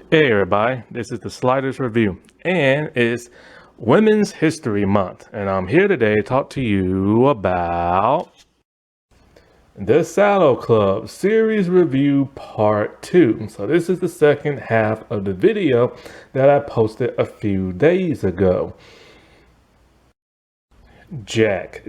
Hey everybody, this is the Sliders Review, and it's Women's History Month, and I'm here today to talk to you about the Saddle Club Series Review Part 2. So this is the second half of the video that I posted a few days ago. Jack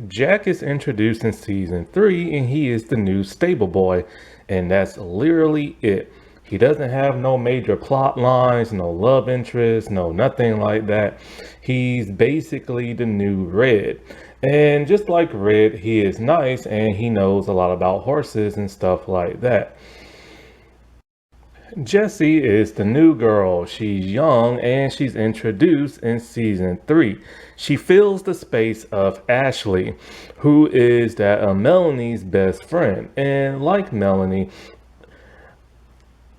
is introduced in season 3, and he is the new stable boy, and that's literally it. He doesn't have no major plot lines, no love interest, no nothing like that. He's basically the new Red. And just like Red, he is nice and he knows a lot about horses and stuff like that. Jessie is the new girl. She's young and she's introduced in season 3. She fills the space of Ashley, who is that Melanie's best friend. And like Melanie,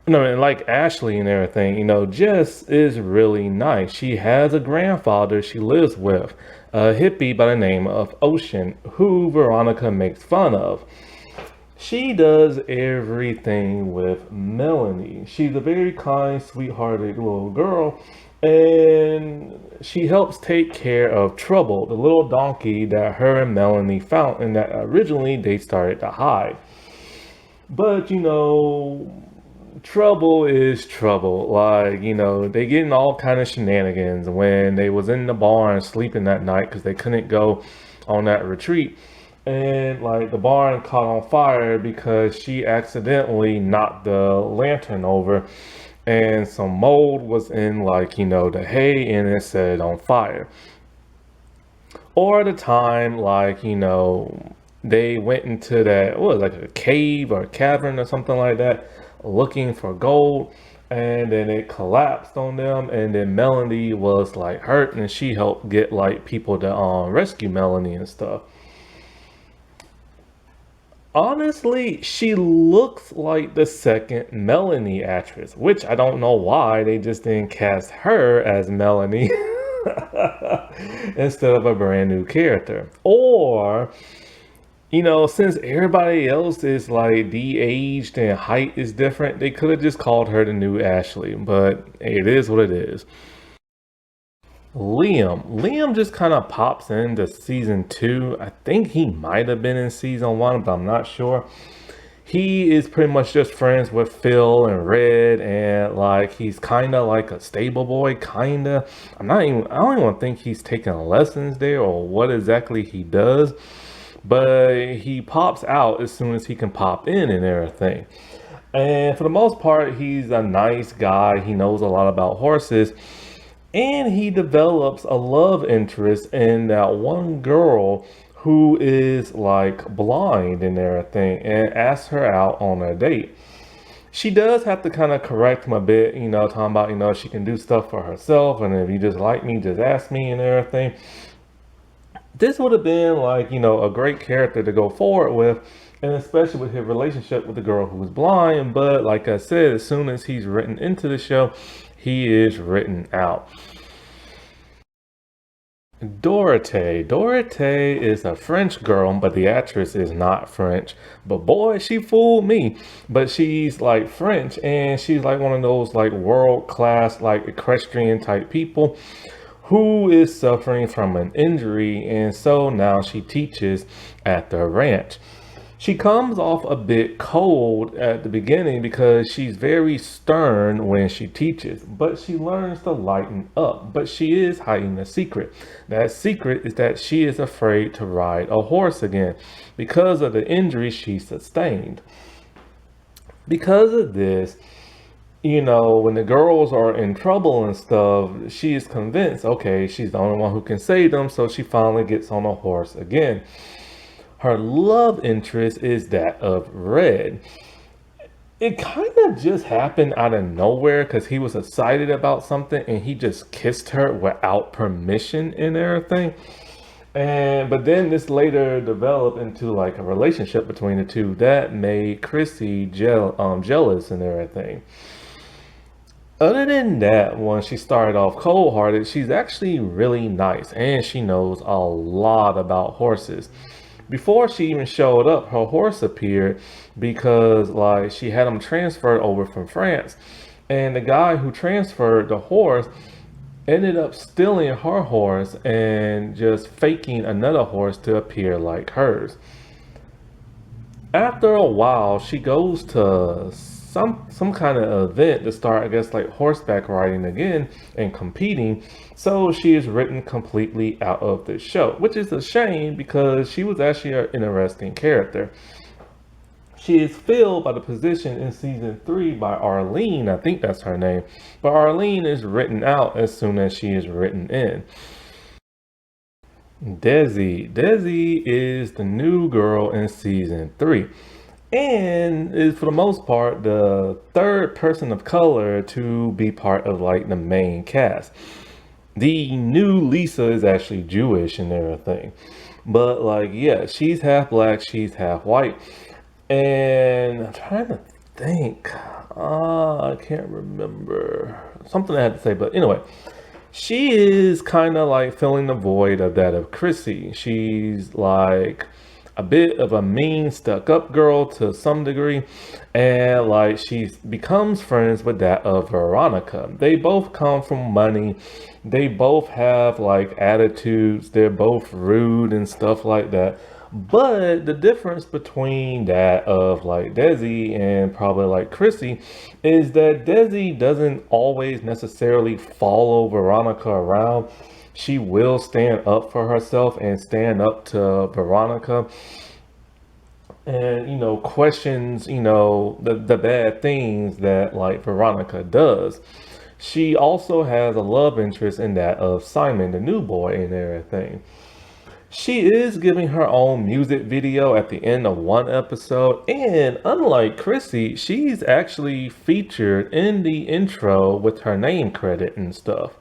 no, and like Ashley and everything, Jess is really nice. She has a grandfather she lives with, a hippie by the name of Ocean, who Veronica makes fun of. She does everything with Melanie. She's a very kind, sweethearted little girl, and she helps take care of Trouble, the little donkey that her and Melanie found and that originally they started to hide. But trouble is trouble. Like, they get in all kind of shenanigans when they was in the barn sleeping that night because they couldn't go on that retreat. And like the barn caught on fire because she accidentally knocked the lantern over and some mold was in the hay and it set on fire. Or the time they went into that, what was it, like a cave or a cavern or something like that, looking for gold, and then it collapsed on them, and then Melanie was like hurt and she helped get like people to rescue Melanie and stuff. Honestly, she looks like the second Melanie actress, which I don't know why they just didn't cast her as Melanie instead of a brand new character. Or, since everybody else is like de-aged and height is different, they could have just called her the new Ashley, but it is what it is. Liam just kind of pops into season 2. I think he might have been in season 1, but I'm not sure. He is pretty much just friends with Phil and Red, and like he's kind of like a stable boy, kind of. I don't even think he's taking lessons there or what exactly he does, but he pops out as soon as he can pop in and everything. And for the most part, he's a nice guy. He knows a lot about horses. And he develops a love interest in that one girl who is like blind and everything and asks her out on a date. She does have to kind of correct him a bit, talking about, she can do stuff for herself. And if you just like me, just ask me and everything. This would have been like, a great character to go forward with. And especially with his relationship with the girl who was blind. But like I said, as soon as he's written into the show, he is written out. Dorothée is a French girl, but the actress is not French. But boy, she fooled me. But she's like French, and she's like one of those like world class, like equestrian type people who is suffering from an injury, and so now she teaches at the ranch. She comes off a bit cold at the beginning because she's very stern when she teaches, but she learns to lighten up. But she is hiding a secret. That secret is that she is afraid to ride a horse again because of the injury she sustained. Because of this, when the girls are in trouble and stuff, she is convinced, okay, she's the only one who can save them, so she finally gets on a horse again. Her love interest is that of Red. It kind of just happened out of nowhere because he was excited about something and he just kissed her without permission and everything. But then this later developed into like a relationship between the two that made Chrissy jealous and everything. Other than that, when she started off cold-hearted, she's actually really nice and she knows a lot about horses. Before she even showed up, her horse appeared because like she had him transferred over from France. And the guy who transferred the horse ended up stealing her horse and just faking another horse to appear like hers. After a while, she goes to some kind of event to start, I guess, like horseback riding again and competing. So she is written completely out of the show, which is a shame because she was actually an interesting character. She is filled by the position in season 3 by Arlene, I think that's her name, but Arlene is written out as soon as she is written in. Desi is the new girl in season 3 and is for the most part the third person of color to be part of like the main cast. The new Lisa is actually Jewish and everything, but like, yeah, she's half black, she's half white. And I'm trying to think. I can't remember. Something I had to say, but anyway, she is kind of like filling the void of that of Chrissy. She's like a bit of a mean, stuck-up girl to some degree, and like she becomes friends with that of Veronica. They both come from money. They both have like attitudes. They're both rude and stuff like that. But the difference between that of like Desi and probably like Chrissy is that Desi doesn't always necessarily follow Veronica around. She will stand up for herself and stand up to Veronica and, questions, the bad things that like Veronica does. She also has a love interest in that of Simon, the new boy, and everything. She is giving her own music video at the end of one episode, and unlike Chrissy, she's actually featured in the intro with her name credit and stuff.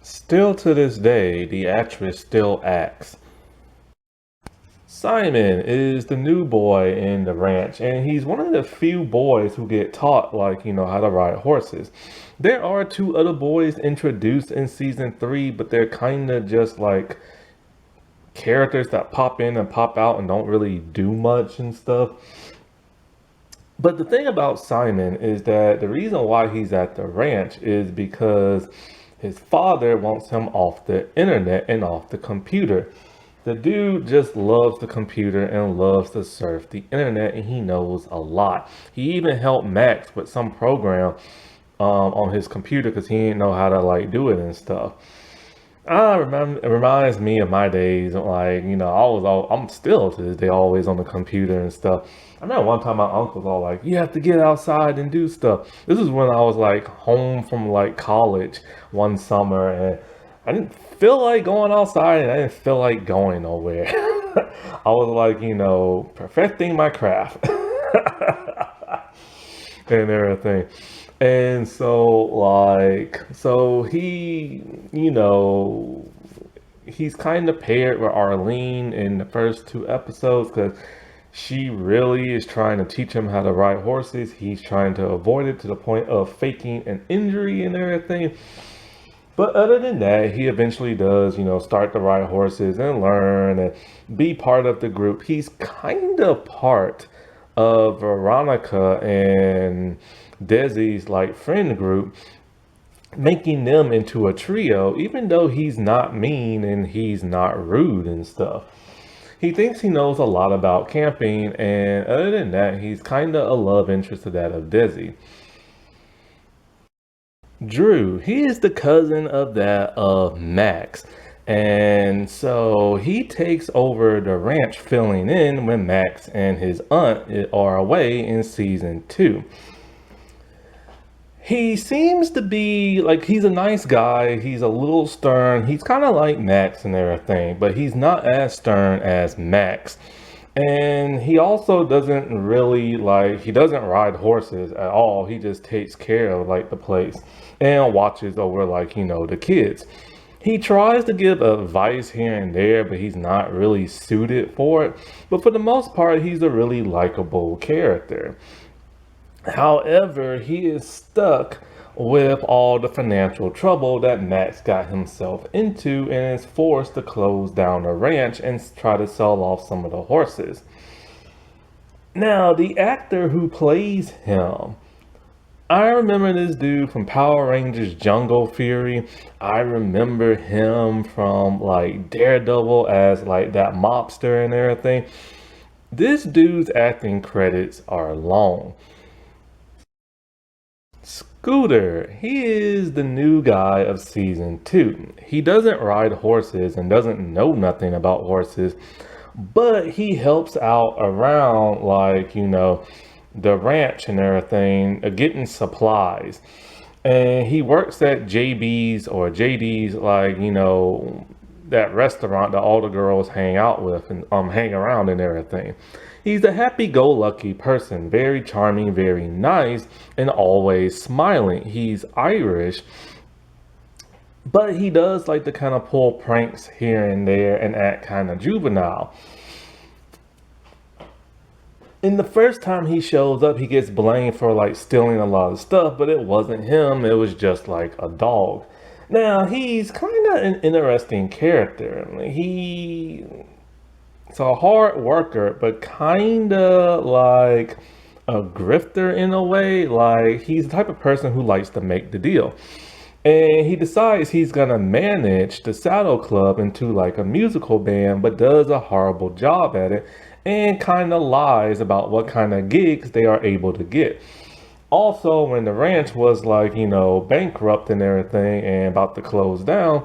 Still to this day, the actress still acts. Simon is the new boy in the ranch, and he's one of the few boys who get taught, like, how to ride horses. There are two other boys introduced in season 3, but they're kind of just like characters that pop in and pop out and don't really do much and stuff. But the thing about Simon is that the reason why he's at the ranch is because his father wants him off the internet and off the computer. The dude just loves the computer and loves to surf the internet, and he knows a lot. He even helped Max with some program on his computer because he didn't know how to like do it and stuff. I remember, it reminds me of my days, like, I'm still to this day always on the computer and stuff. I remember one time my uncle was all like, you have to get outside and do stuff. This is when I was like home from like college one summer, and I didn't feel like going outside and I didn't feel like going nowhere. I was like, perfecting my craft and everything. And so he, he's kind of paired with Arlene in the first 2 episodes because she really is trying to teach him how to ride horses. He's trying to avoid it to the point of faking an injury and everything. But other than that, he eventually does, start to ride horses and learn and be part of the group. He's kind of part of Veronica and Desi's like friend group, making them into a trio, even though he's not mean and he's not rude and stuff. He thinks he knows a lot about camping, and other than that, he's kind of a love interest to that of Desi. Drew, he is the cousin of that of Max. And so he takes over the ranch filling in when Max and his aunt are away in season 2. He seems to be like, he's a nice guy. He's a little stern. He's kind of like Max and everything, but he's not as stern as Max. And he also doesn't really like, he doesn't ride horses at all. He just takes care of like the place and watches over like, the kids. He tries to give advice here and there, but he's not really suited for it. But for the most part, he's a really likable character. However, he is stuck with all the financial trouble that Max got himself into and is forced to close down the ranch and try to sell off some of the horses. Now, the actor who plays him, I remember this dude from Power Rangers Jungle Fury. I remember him from like Daredevil as like that mobster and everything. This dude's acting credits are long. Scooter, he is the new guy of season 2. He doesn't ride horses and doesn't know nothing about horses, but he helps out around, like, the ranch and everything, getting supplies. And he works at JB's or JD's, like, that restaurant that all the girls hang out with and hang around and everything. He's a happy-go-lucky person, very charming, very nice, and always smiling. He's Irish, but he does like to kind of pull pranks here and there and act kind of juvenile. And the first time he shows up, he gets blamed for like stealing a lot of stuff, but it wasn't him, it was just like a dog. Now, he's kind of an interesting character. He's a hard worker, but kind of like a grifter in a way. Like, he's the type of person who likes to make the deal. And he decides he's gonna manage the Saddle Club into like a musical band, but does a horrible job at it and kind of lies about what kind of gigs they are able to get. Also, when the ranch was like, bankrupt and everything and about to close down,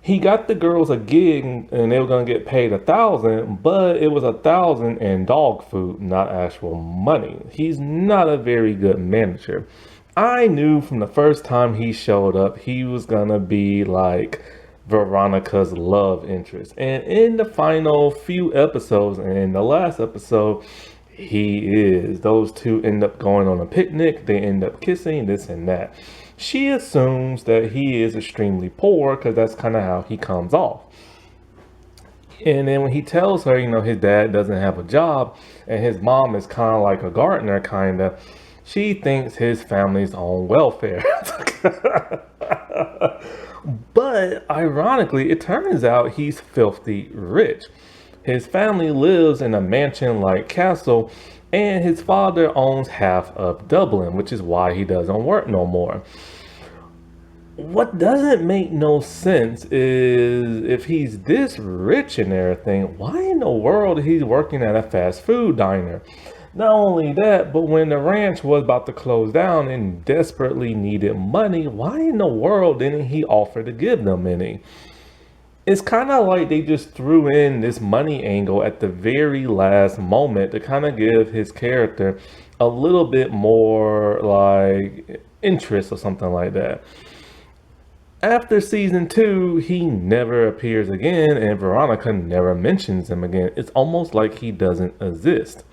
he got the girls a gig and they were gonna get paid 1,000, but it was 1,000 in dog food, not actual money. He's not a very good manager. I knew from the first time he showed up, he was gonna be like Veronica's love interest. And in the final few episodes, and in the last episode, he is. Those two end up going on a picnic, they end up kissing, this and that. She assumes that he is extremely poor because that's kind of how he comes off. And then when he tells her, his dad doesn't have a job and his mom is kind of like a gardener, kind of, she thinks his family's on welfare. But ironically, it turns out he's filthy rich. His family lives in a mansion-like castle, and his father owns half of Dublin, which is why he doesn't work no more. What doesn't make no sense is if he's this rich and everything, why in the world he's working at a fast food diner? Not only that, but when the ranch was about to close down and desperately needed money, why in the world didn't he offer to give them any? It's kind of like they just threw in this money angle at the very last moment to kind of give his character a little bit more like interest or something like that. After season 2, he never appears again and Veronica never mentions him again. It's almost like he doesn't exist.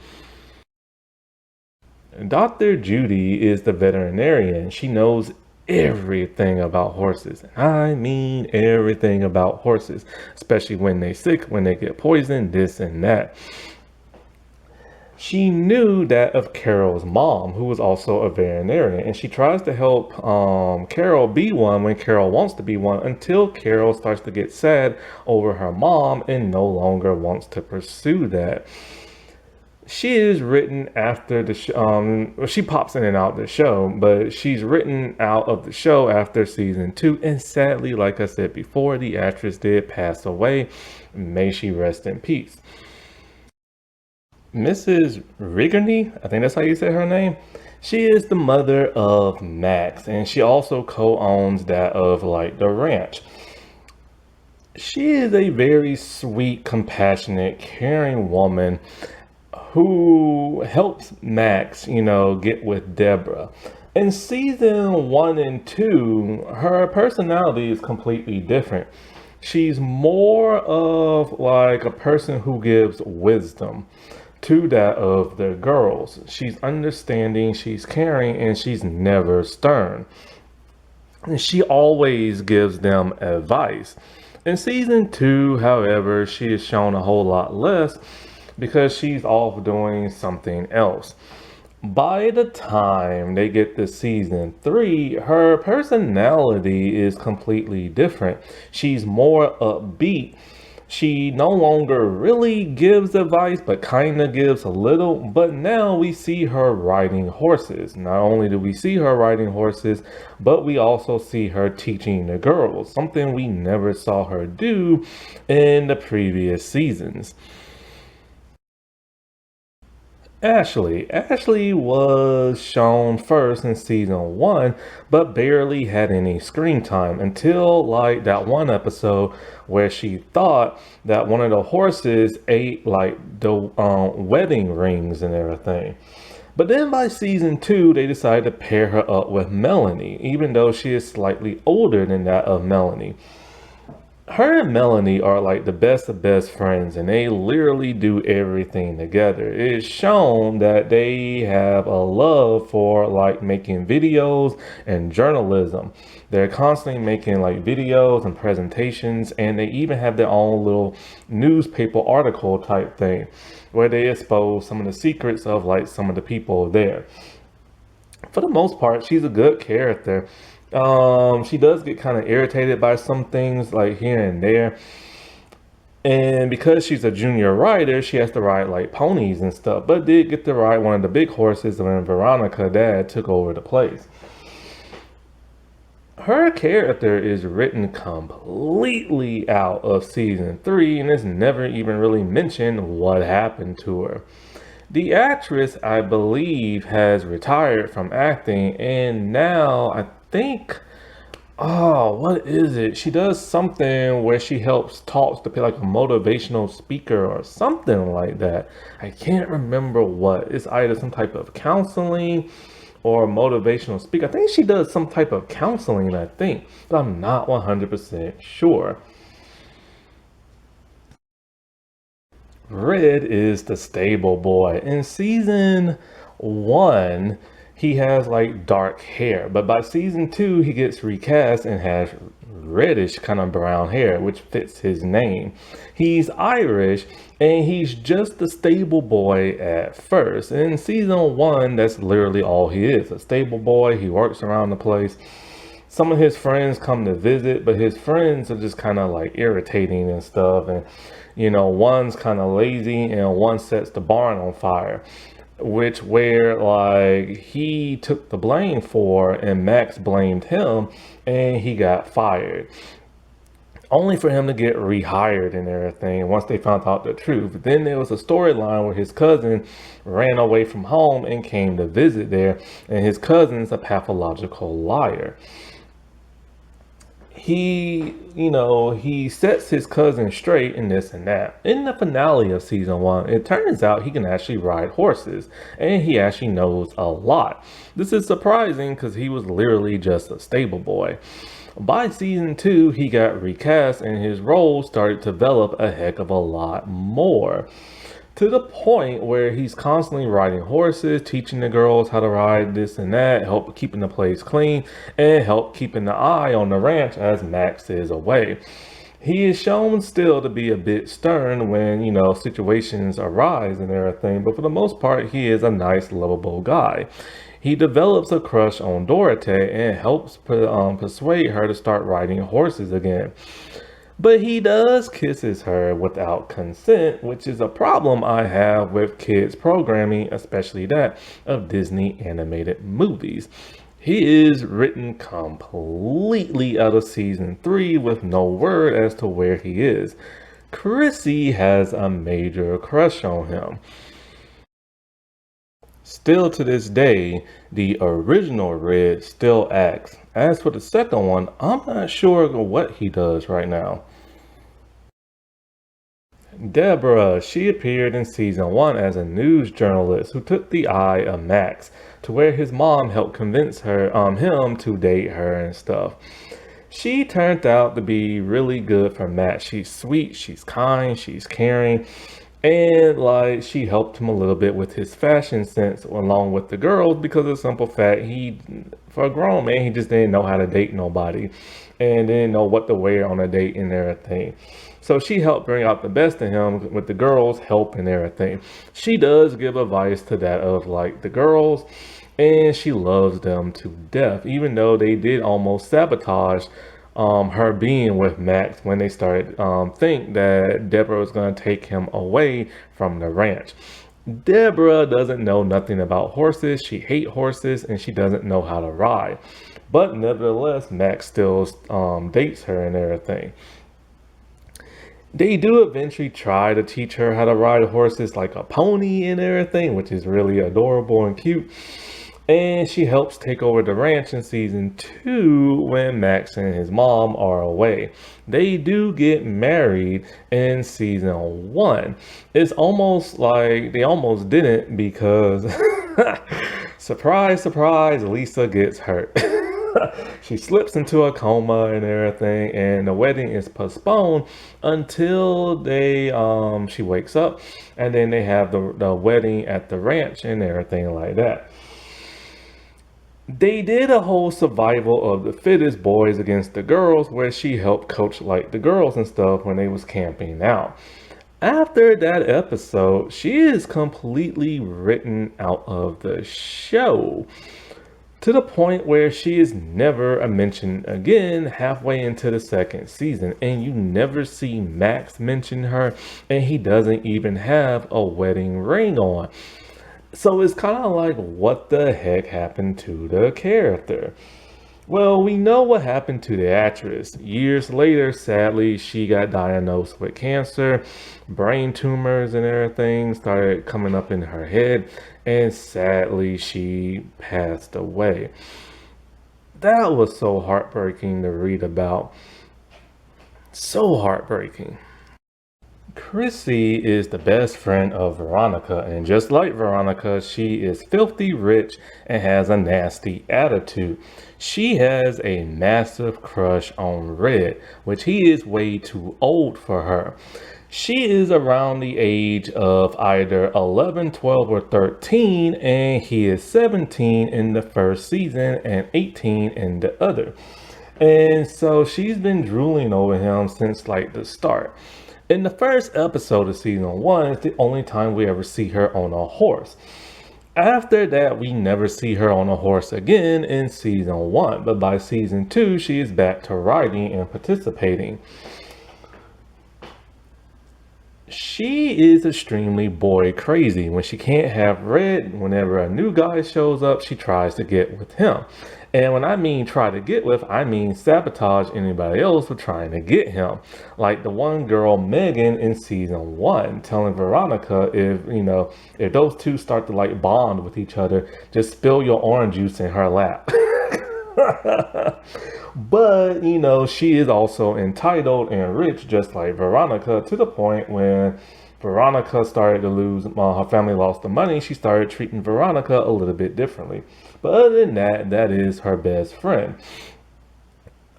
Dr. Judy is the veterinarian. She knows everything about horses. I mean everything about horses, especially when they're sick, when they get poisoned, this and that. She knew that of Carol's mom, who was also a veterinarian, and she tries to help Carol be one when Carol wants to be one until Carol starts to get sad over her mom and no longer wants to pursue that. She is written after the she pops in and out the show, but she's written out of the show after season 2. And sadly, like I said before, the actress did pass away. May she rest in peace. Mrs. Rigney, I think that's how you say her name. She is the mother of Max, and she also co-owns that of like the ranch. She is a very sweet, compassionate, caring woman who helps Max, get with Deborah. In season 1 and 2, her personality is completely different. She's more of like a person who gives wisdom to that of the girls. She's understanding, she's caring, and she's never stern. And she always gives them advice. In season 2, however, she is shown a whole lot less because she's off doing something else. By the time they get to season 3, her personality is completely different. She's more upbeat She no longer really gives advice, but kind of gives a little. But now we see her riding horses. Not only do we see her riding horses, but we also see her teaching the girls, something we never saw her do in the previous seasons. Ashley was shown first in season one, but barely had any screen time until like that one episode where she thought that one of the horses ate like the wedding rings and everything. But then by season two, they decided to pair her up with Melanie, even though she is slightly older than that of Melanie. Her and Melanie are like the best of best friends, and they literally do everything together. It's shown that they have a love for like making videos and journalism. They're constantly making like videos and presentations, and they even have their own little newspaper article type thing where they expose some of the secrets of like some of the people there. For the most part, she's a good character. She does get kind of irritated by some things like here and there. And because she's a junior rider, she has to ride like ponies and stuff, but did get to ride one of the big horses when Veronica dad took over the place. Her character is written completely out of season three, and it's never even really mentioned what happened to her. The actress, I believe, has retired from acting, and now I think, oh, what is it? She does something where she helps talks to be like a motivational speaker or something like that. I can't remember what. It's either some type of counseling or motivational speaker. I think she does some type of counseling, I think, but I'm not 100% sure. Red is the stable boy. In season one, he has like dark hair, but by season two, he gets recast and has reddish kind of brown hair, which fits his name. He's Irish and he's just the stable boy at first. In season one, that's literally all he is, a stable boy. He works around the place. Some of his friends come to visit, but his friends are just kind of like irritating and stuff. And, you know, one's kind of lazy and one sets the barn on fire, which where like he took the blame for and Max blamed him and he got fired. Only for him to get rehired and everything once they found out the truth. Then there was a storyline where his cousin ran away from home and came to visit there, and his cousin's a pathological liar. He sets his cousin straight and this and that. In the finale of season one, it turns out he can actually ride horses and he actually knows a lot. This is surprising because he was literally just a stable boy. By season two, he got recast and his role started to develop a heck of a lot more, to the point where he's constantly riding horses, teaching the girls how to ride this and that, help keeping the place clean, and help keeping the eye on the ranch as Max is away. He is shown still to be a bit stern when, situations arise and everything, but for the most part, he is a nice, lovable guy. He develops a crush on Dorothy and helps persuade her to start riding horses again. But he does kisses her without consent, which is a problem I have with kids programming, especially that of Disney animated movies. He is written completely out of season three with no word as to where he is. Chrissy has a major crush on him. Still to this day, the original Red still acts. As for the second one, I'm not sure what he does right now. Deborah, she appeared in season one as a news journalist who took the eye of Max, to where his mom helped convince him to date her and stuff. She turned out to be really good for Max. She's sweet, she's kind, she's caring, and like she helped him a little bit with his fashion sense along with the girls, because of the simple fact for a grown man, he just didn't know how to date nobody and didn't know what to wear on a date and everything. So she helped bring out the best in him with the girls' help and everything. She does give advice to that of like the girls, and she loves them to death, even though they did almost sabotage her being with Max when they started think that Deborah was going to take him away from the ranch. Deborah doesn't know nothing about horses. She hates horses and she doesn't know how to ride. But nevertheless, Max still dates her and everything. They do eventually try to teach her how to ride horses like a pony and everything, which is really adorable and cute. And she helps take over the ranch in season 2 when Max and his mom are away. They do get married in season 1. It's almost like they almost didn't because, surprise, surprise, Lisa gets hurt. She slips into a coma and everything, and the wedding is postponed until she wakes up, and then they have the wedding at the ranch and everything like that. They did a whole survival of the fittest boys against the girls where she helped coach like the girls and stuff when they was camping out. After that episode, she is completely written out of the show to the point where she is never mentioned again halfway into the second season, and you never see Max mention her, and he doesn't even have a wedding ring on. So it's kind of like, what the heck happened to the character? Well, we know what happened to the actress. Years later, sadly, she got diagnosed with cancer, brain tumors and everything started coming up in her head, and sadly, she passed away. That was so heartbreaking to read about. So heartbreaking. Chrissy is the best friend of Veronica, and just like Veronica, she is filthy rich and has a nasty attitude. She has a massive crush on Red, which he is way too old for her. She is around the age of either 11, 12, or 13, and he is 17 in the first season and 18 in the other. And so she's been drooling over him since like the start. In the first episode of season 1, it's the only time we ever see her on a horse. After that, we never see her on a horse again in season 1, but by season 2, she is back to riding and participating. She is extremely boy crazy. When she can't have Red, whenever a new guy shows up, she tries to get with him. And when I mean try to get with, I mean sabotage anybody else for trying to get him. Like the one girl, Megan, in season 1, telling Veronica if those two start to like bond with each other, just spill your orange juice in her lap. But, she is also entitled and rich, just like Veronica, to the point when Veronica started to lose, her family lost the money, she started treating Veronica a little bit differently. But other than that, that is her best friend.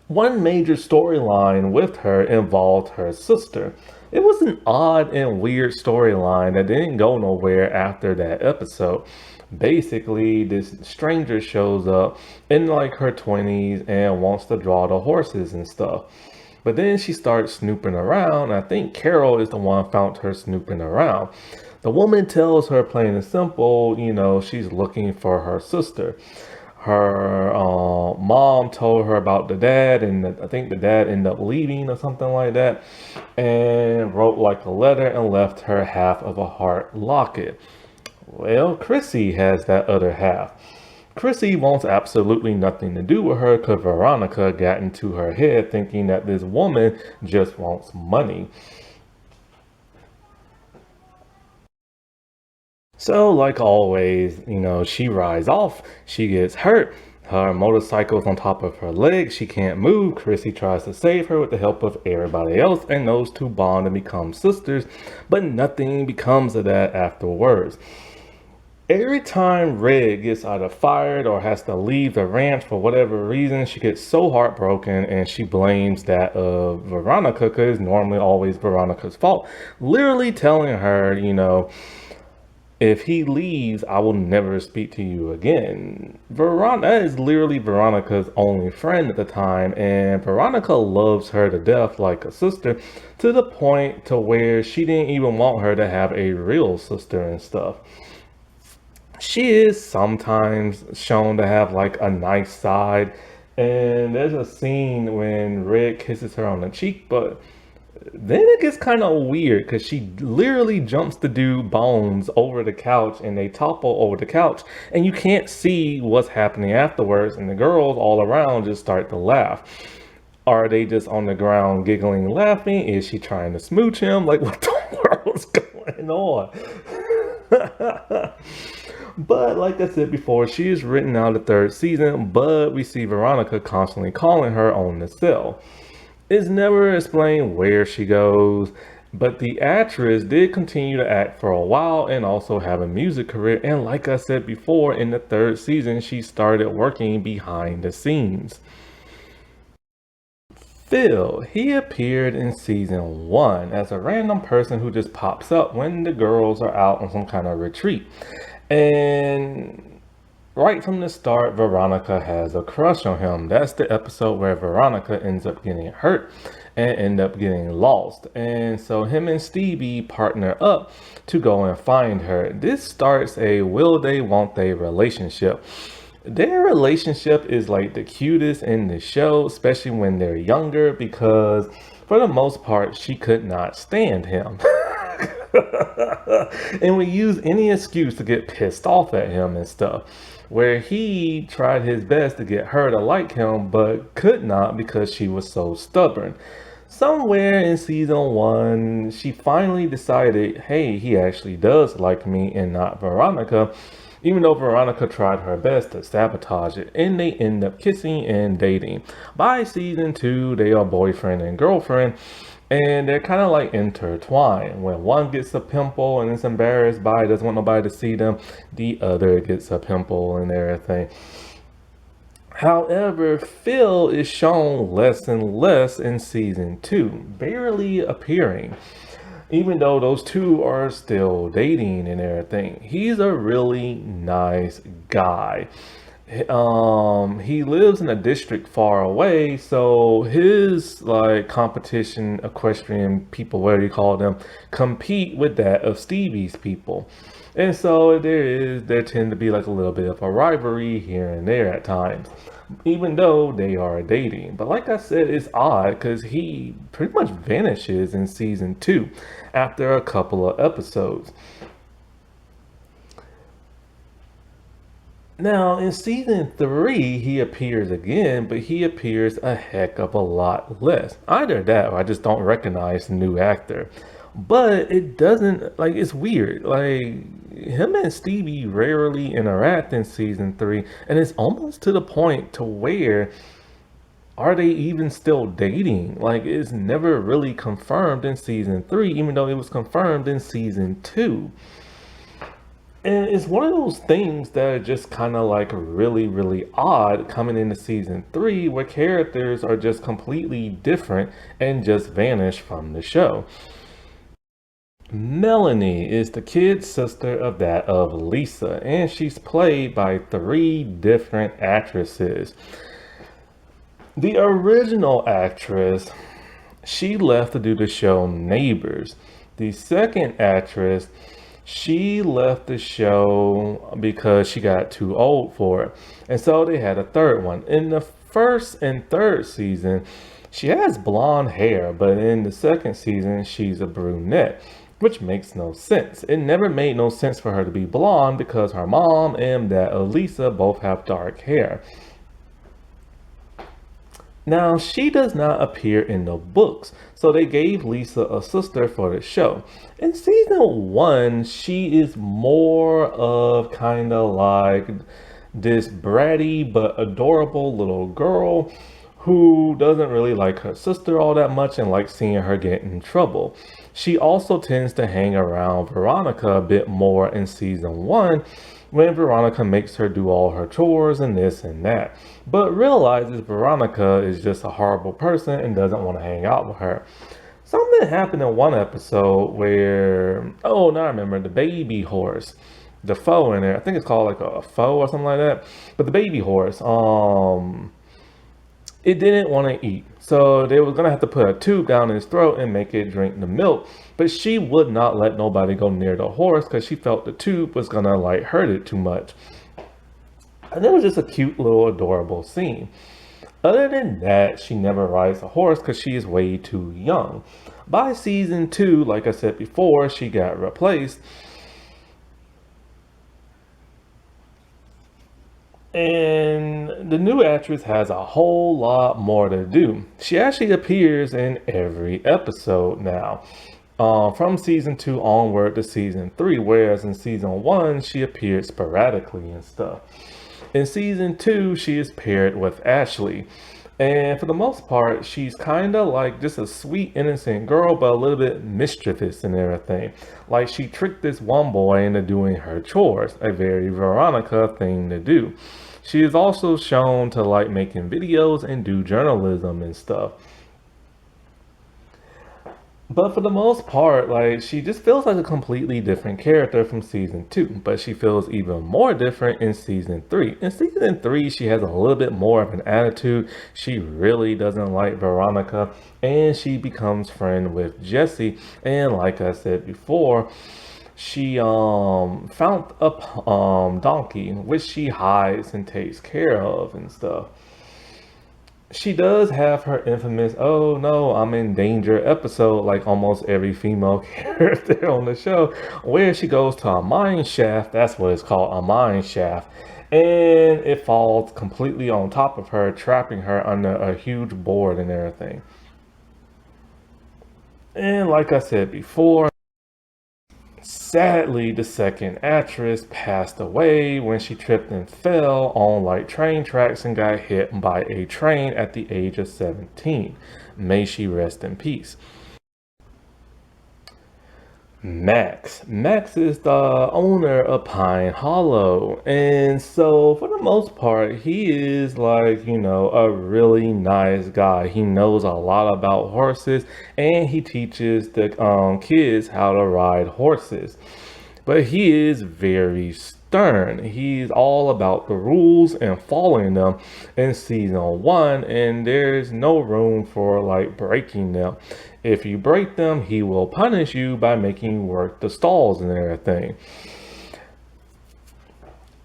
One major storyline with her involved her sister. It was an odd and weird storyline that didn't go nowhere after that episode. Basically, this stranger shows up in like her 20s and wants to draw the horses and stuff. But then she starts snooping around. I think Carol is the one found her snooping around. The woman tells her plain and simple, she's looking for her sister. Her mom told her about the dad, and I think the dad ended up leaving or something like that, and wrote like a letter and left her half of a heart locket. Well, Chrissy has that other half. Chrissy wants absolutely nothing to do with her because Veronica got into her head thinking that this woman just wants money. So, like always, she rides off, she gets hurt, her motorcycle's on top of her leg, she can't move. Chrissy tries to save her with the help of everybody else, and those two bond and become sisters, but nothing becomes of that afterwards. Every time Red gets either fired or has to leave the ranch for whatever reason, she gets so heartbroken and she blames that of Veronica because it's normally always Veronica's fault. Literally telling her, if he leaves, I will never speak to you again. Veronica is literally Veronica's only friend at the time, and Veronica loves her to death like a sister, to the point to where she didn't even want her to have a real sister and stuff. She is sometimes shown to have like a nice side, And there's a scene when Red kisses her on the cheek, but then it gets kind of weird because she literally jumps the dude Bones over the couch and they topple over the couch, and you can't see what's happening afterwards. And the girls all around just start to laugh. Are they just on the ground giggling, laughing? Is she trying to smooch him? Like, what the world's going on? But like I said before, she is written out the third season, but we see Veronica constantly calling her on the cell. It's never explained where she goes, but the actress did continue to act for a while and also have a music career. And like I said before, in the third season, she started working behind the scenes. Phil, he appeared in season 1 as a random person who just pops up when the girls are out on some kind of retreat. And right from the start, Veronica has a crush on him. That's the episode where Veronica ends up getting hurt and end up getting lost. And so him and Stevie partner up to go and find her. This starts a will they, won't they relationship. Their relationship is like the cutest in the show, especially when they're younger, because for the most part, she could not stand him. And we use any excuse to get pissed off at him and stuff. Where he tried his best to get her to like him, but could not because she was so stubborn. Somewhere in season 1, she finally decided, hey, he actually does like me and not Veronica. Even though Veronica tried her best to sabotage it, and they end up kissing and dating. By season 2, they are boyfriend and girlfriend, and they're kind of like intertwined. When one gets a pimple and is embarrassed by it, doesn't want nobody to see them, the other gets a pimple and everything. However, Phil is shown less and less in season 2, barely appearing. Even though those two are still dating and everything, he's a really nice guy. He lives in a district far away, so his like competition equestrian people, whatever you call them, compete with that of Stevie's people. And so there tend to be like a little bit of a rivalry here and there at times, even though they are dating. But like I said, it's odd because he pretty much vanishes in season 2 after a couple of episodes. Now, in season 3, he appears again, but he appears a heck of a lot less. Either that or I just don't recognize the new actor. But it doesn't, like, it's weird. Like, him and Stevie rarely interact in season 3, and it's almost to the point to where are they even still dating? Like, it's never really confirmed in season 3, even though it was confirmed in season 2. And it's one of those things that are just kind of like really, really odd coming into season 3, where characters are just completely different and just vanish from the show. Melanie is the kid sister of that of Lisa, and she's played by 3 different actresses. The original actress, she left to do the show Neighbors. The second actress, she left the show because she got too old for it. And so they had a third one. In the first and third season, she has blonde hair, but in the second season, she's a brunette, which makes no sense. It never made no sense for her to be blonde because her mom and that Elisa both have dark hair. Now, she does not appear in the books, so they gave Lisa a sister for the show. In season 1, she is more of kind of like this bratty but adorable little girl who doesn't really like her sister all that much and likes seeing her get in trouble. She also tends to hang around Veronica a bit more in season 1, when Veronica makes her do all her chores and this and that, but realizes Veronica is just a horrible person and doesn't want to hang out with her. Something happened in one episode where, oh, now I remember, the baby horse, the foe in there, I think it's called like a foe or something like that, but the baby horse, it didn't want to eat. So they were going to have to put a tube down his throat and make it drink the milk. But she would not let nobody go near the horse because she felt the tube was going to hurt it too much. And it was just a cute little adorable scene. Other than that, she never rides a horse because she is way too young. By season two, like I said before, she got replaced. And the new actress has a whole lot more to do. She actually appears in every episode now, from season two onward to season three, whereas in season one, she appeared sporadically and stuff. In season two, she is paired with Ashley. And for the most part, she's kind of like just a sweet, innocent girl, but a little bit mischievous and everything. Like she tricked this one boy into doing her chores, a very Veronica thing to do. She is also shown to like making videos and do journalism and stuff. But for the most part, like she just feels like a completely different character from season two. But she feels even more different in season three. In season three, she has a little bit more of an attitude. She really doesn't like Veronica, and she becomes friend with Jesse. And like I said before, she found a donkey which she hides and takes care of and stuff. She does have her infamous "oh no, I'm in danger" episode, like almost every female character on the show, where she goes to a mine shaft. That's what it's called, a mine shaft. And it falls completely on top of her, trapping her under a huge board and everything. And like I said before, sadly, the second actress passed away when she tripped and fell on like train tracks and got hit by a train at the age of 17. May she rest in peace. Max. Max is the owner of Pine Hollow. And so, for the most part, he is like, a really nice guy. He knows a lot about horses and he teaches the kids how to ride horses. But he is very stern. He's all about the rules and following them in season one, and there's no room for like breaking them. If you break them, he will punish you by making you work the stalls and everything.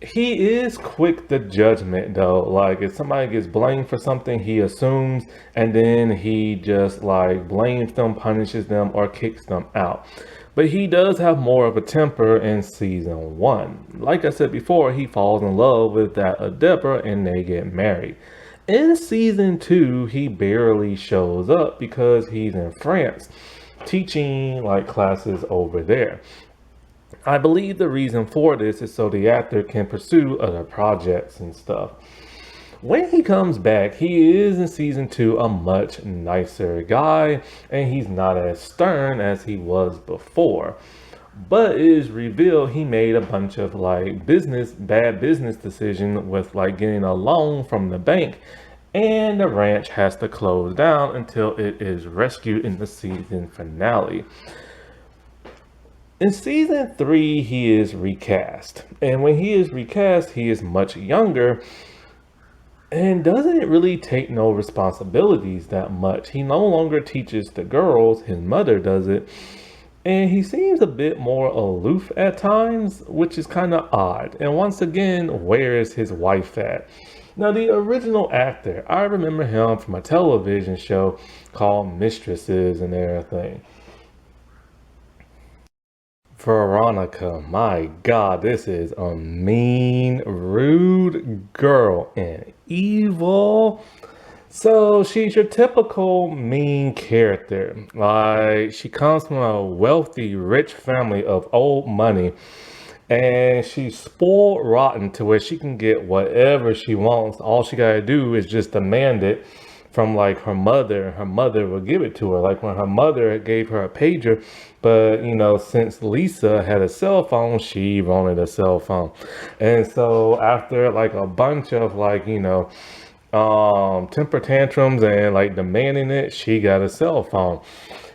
He is quick to judgment though. Like if somebody gets blamed for something, he assumes and then he just like blames them, punishes them, or kicks them out. But he does have more of a temper in season one. Like I said before, he falls in love with that Deborah and they get married. In season two, he barely shows up because he's in France teaching like classes over there. I believe the reason for this is so the actor can pursue other projects and stuff. When he comes back, he is in season two a much nicer guy, and he's not as stern as he was before. But it is revealed he made a bunch of like bad business decision with like getting a loan from the bank, and the ranch has to close down until it is rescued in the season finale. In season three, he is recast. And when he is recast, he is much younger and doesn't really take no responsibilities that much. He no longer teaches the girls, his mother does it. And he seems a bit more aloof at times, which is kind of odd. And once again, where is his wife at? Now, the original actor, I remember him from a television show called Mistresses and everything. Veronica, my God, this is a mean, rude girl and evil. So she's your typical mean character. Like she comes from a wealthy, rich family of old money. And she's spoiled rotten to where she can get whatever she wants. All she gotta do is just demand it from like her mother. Her mother will give it to her. Like when her mother gave her a pager, but since Lisa had a cell phone, she wanted a cell phone. And so after like a bunch of like, temper tantrums and like demanding it, she got a cell phone.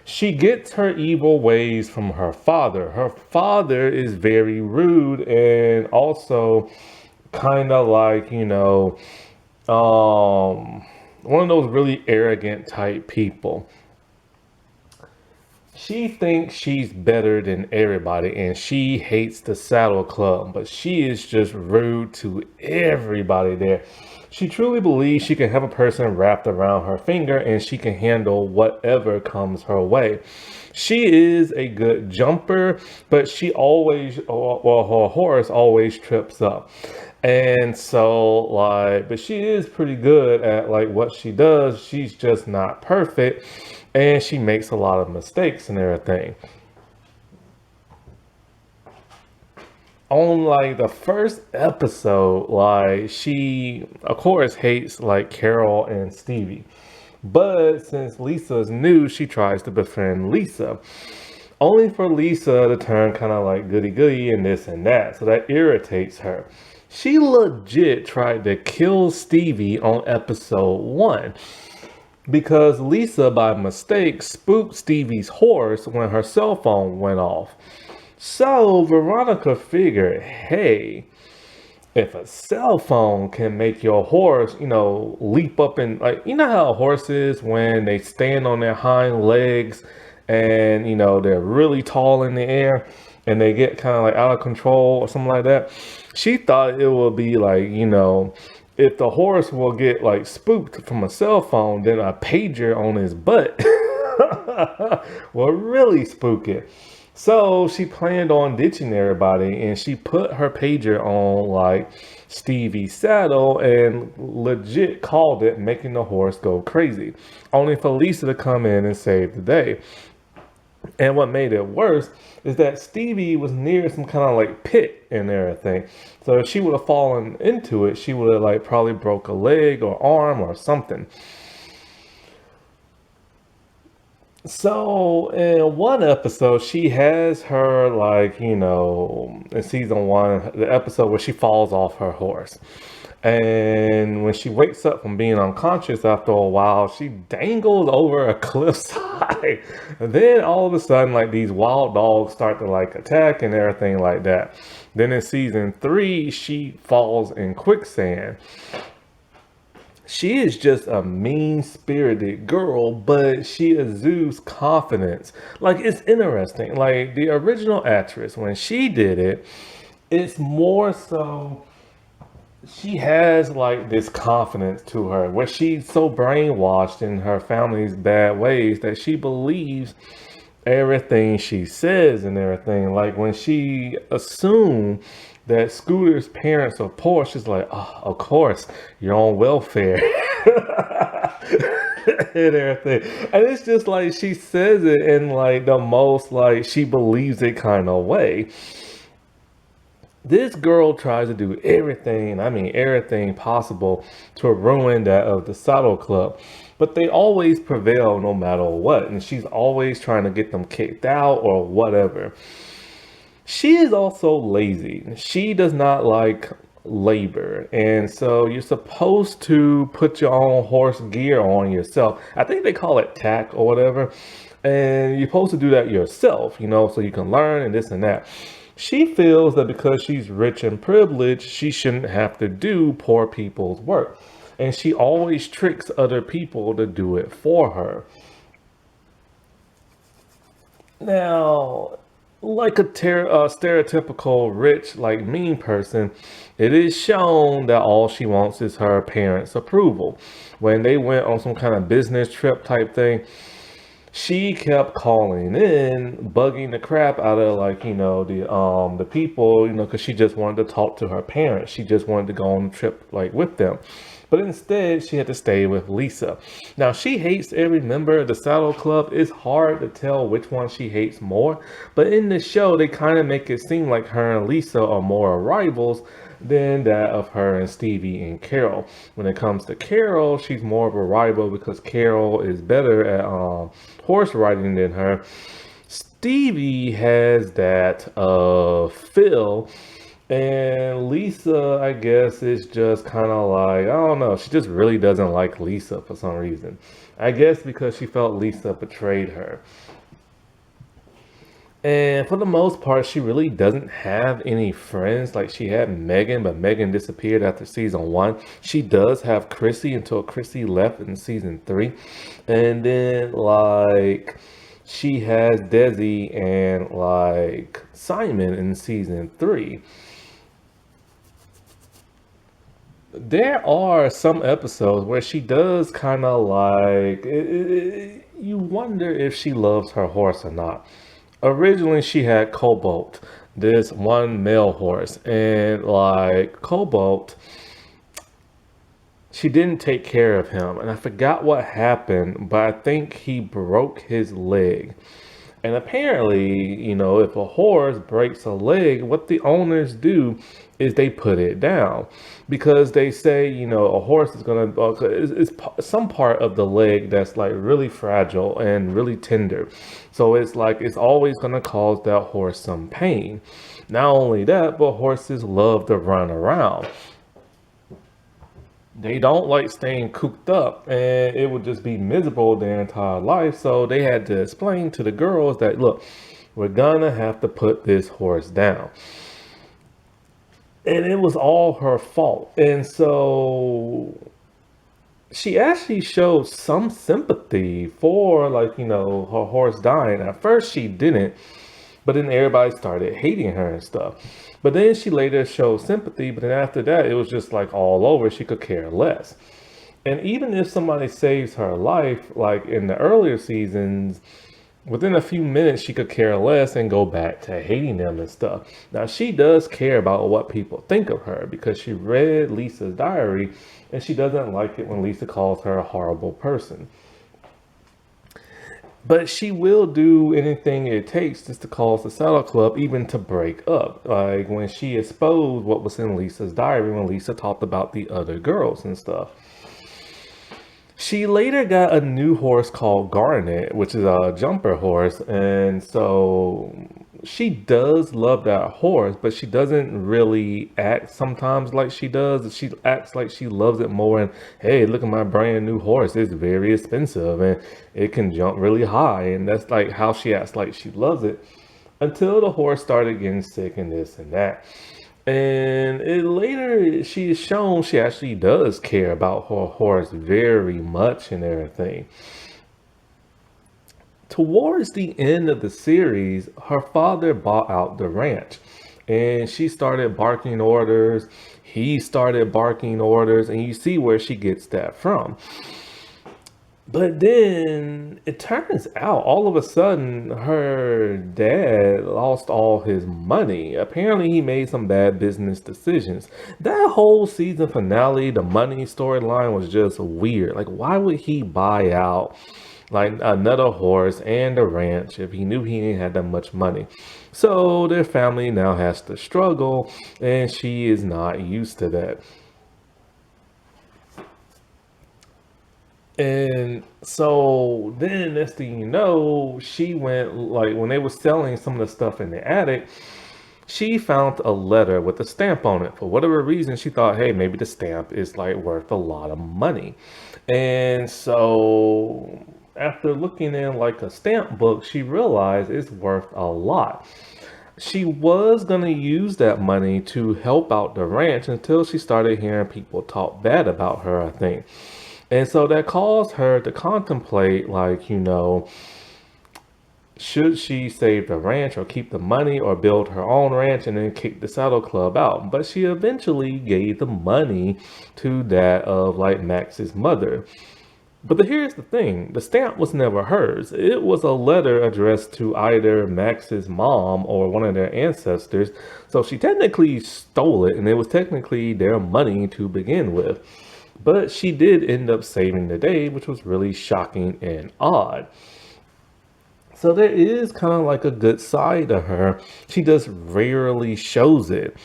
She gets her evil ways from her father. Her father is very rude and also kind of like, one of those really arrogant type people. She thinks she's better than everybody and she hates the Saddle Club, but she is just rude to everybody there. She truly believes she can have a person wrapped around her finger and she can handle whatever comes her way. She is a good jumper, but she always, well, her horse always trips up. And so, like, but she is pretty good at like what she does. She's just not perfect and she makes a lot of mistakes and everything. On like the first episode, like she of course hates like Carol and Stevie. But since Lisa's new, she tries to befriend Lisa. Only for Lisa to turn kind of like goody goody and this and that. So that irritates her. She legit tried to kill Stevie on episode 1 because Lisa, by mistake, spooked Stevie's horse when her cell phone went off. So Veronica figured, hey, if a cell phone can make your horse, leap up and like, you know how horses when they stand on their hind legs and, they're really tall in the air and they get kind of like out of control or something like that. She thought it would be like, if the horse will get like spooked from a cell phone, then a pager on his butt will really spook it. So she planned on ditching everybody and she put her pager on like Stevie's saddle and legit called it, making the horse go crazy. Only for Lisa to come in and save the day. And what made it worse is that Stevie was near some kind of like pit and everything. So if she would have fallen into it, she would have like probably broke a leg or arm or something. So in one episode, she has her like, in season 1, the episode where she falls off her horse. And when she wakes up from being unconscious after a while, she dangles over a cliffside. And then all of a sudden, like these wild dogs start to like attack and everything like that. Then in season 3, she falls in quicksand. She is just a mean-spirited girl, but she exudes confidence. Like, it's interesting. Like, the original actress, when she did it, it's more so she has like this confidence to her where she's so brainwashed in her family's bad ways that she believes everything she says and everything. Like when she assumed that Scooter's parents are poor, she's like, oh, of course, you're on welfare. And everything. And it's just like she says it in like the most like she believes it kind of way. This girl tries to do everything, I mean everything possible to ruin that of the Saddle Club. But they always prevail no matter what. And she's always trying to get them kicked out or whatever. She is also lazy. She does not like labor. And so you're supposed to put your own horse gear on yourself. I think they call it tack or whatever. And you're supposed to do that yourself, so you can learn and this and that. She feels that because she's rich and privileged, she shouldn't have to do poor people's work. And she always tricks other people to do it for her. Now, like a stereotypical rich, like mean person, it is shown that all she wants is her parents' approval. When they went on some kind of business trip type thing, she kept calling in, bugging the crap out of like, the people, because she just wanted to talk to her parents. She just wanted to go on a trip like with them. But instead, she had to stay with Lisa. Now, she hates every member of the Saddle Club. It's hard to tell which one she hates more. But in the show, they kind of make it seem like her and Lisa are more rivals than that of her and Stevie and Carol. When it comes to Carol, she's more of a rival because Carol is better at horse riding than her. Stevie has that of Phil. And Lisa, I guess, is just kind of like, I don't know. She just really doesn't like Lisa for some reason. I guess because she felt Lisa betrayed her. And for the most part, she really doesn't have any friends. Like she had Megan, but Megan disappeared after season 1. She does have Chrissy until Chrissy left in season 3. And then like she has Desi and like Simon in season 3. There are some episodes where she does kind of like you wonder if she loves her horse or not. Originally, she had Cobalt, this one male horse, and like Cobalt, she didn't take care of him, and I forgot what happened, but I think he broke his leg. And apparently, if a horse breaks a leg, what the owners do is they put it down because they say, a horse is gonna, it's some part of the leg that's like really fragile and really tender. So it's like it's always gonna cause that horse some pain. Not only that, but horses love to run around. They don't like staying cooped up, and it would just be miserable their entire life. So they had to explain to the girls that, look, we're gonna have to put this horse down. And it was all her fault. And so she actually showed some sympathy for, like, her horse dying. At first she didn't, but then everybody started hating her and stuff. But then she later showed sympathy, but then after that, it was just like all over. She could care less. And even if somebody saves her life, like in the earlier seasons, within a few minutes, she could care less and go back to hating them and stuff. Now, she does care about what people think of her because she read Lisa's diary and she doesn't like it when Lisa calls her a horrible person. But she will do anything it takes just to cause the Saddle Club even to break up. Like when she exposed what was in Lisa's diary when Lisa talked about the other girls and stuff. She later got a new horse called Garnet, which is a jumper horse. And so she does love that horse, but she doesn't really act sometimes like she does. She acts like she loves it more. And hey, look at my brand new horse. It's very expensive and it can jump really high. And that's like how she acts like she loves it until the horse started getting sick and this and that. And it later she is shown she actually does care about her horse very much and everything. Towards the end of the series, her father bought out the ranch and she started barking orders. He started barking orders, and you see where she gets that from. But then it turns out all of a sudden her dad lost all his money. Apparently, he made some bad business decisions. That whole season finale, the money storyline was just weird. Like, why would he buy out like another horse and a ranch if he knew he didn't have that much money? So their family now has to struggle, and she is not used to that. And so then next thing you know, she went like when they were selling some of the stuff in the attic, she found a letter with a stamp on it. For whatever reason, she thought, hey, maybe the stamp is like worth a lot of money. And so after looking in like a stamp book, she realized it's worth a lot. She was going to use that money to help out the ranch until she started hearing people talk bad about her, I think. And so that caused her to contemplate, like, should she save the ranch or keep the money or build her own ranch and then kick the Saddle Club out? But she eventually gave the money to that of like Max's mother. But here's the thing, the stamp was never hers. It was a letter addressed to either Max's mom or one of their ancestors. So she technically stole it, and it was technically their money to begin with. But she did end up saving the day, which was really shocking and odd. So there is kind of like a good side to her. She just rarely shows it.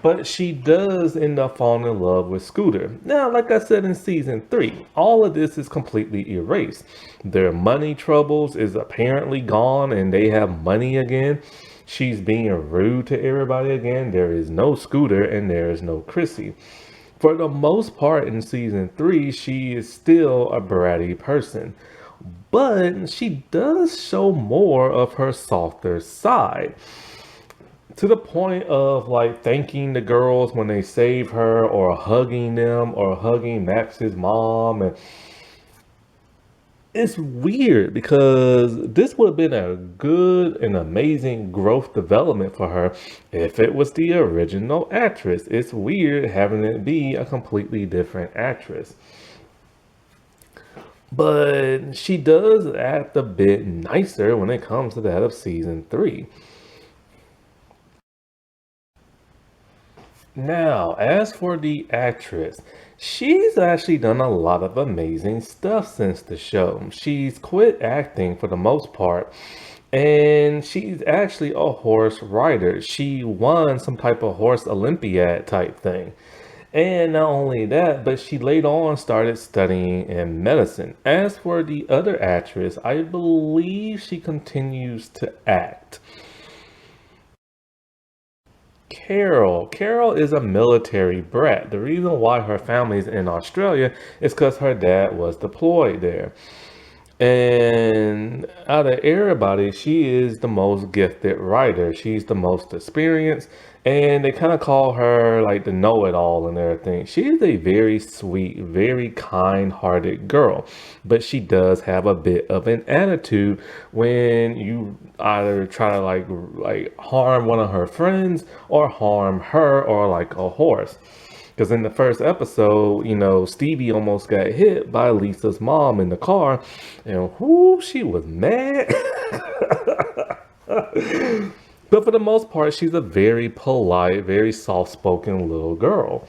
But she does end up falling in love with Scooter. Now, like I said in season 3, all of this is completely erased. Their money troubles is apparently gone and they have money again. She's being rude to everybody again. There is no Scooter and there is no Chrissy. For the most part in season 3, she is still a bratty person. But she does show more of her softer side. To the point of like thanking the girls when they save her or hugging them or hugging Max's mom. And It's weird because this would have been a good and amazing growth development for her if it was the original actress. It's weird having it be a completely different actress. But she does act a bit nicer when it comes to that of season three. Now, as for the actress, she's actually done a lot of amazing stuff since the show. She's quit acting for the most part, and she's actually a horse rider. She won some type of horse Olympiad type thing. And not only that, but she later on started studying in medicine. As for the other actress, I believe she continues to act. Carol. Carol is a military brat. The reason why her family's in Australia is because her dad was deployed there. And out of everybody, she is the most gifted writer. She's the most experienced, and they kind of call her like the know-it-all and everything. She is a very sweet, very kind-hearted girl, but she does have a bit of an attitude when you either try to like harm one of her friends or harm her or like a horse. Because in the first episode, Stevie almost got hit by Lisa's mom in the car, and whoo, she was mad. But for the most part, she's a very polite, very soft-spoken little girl.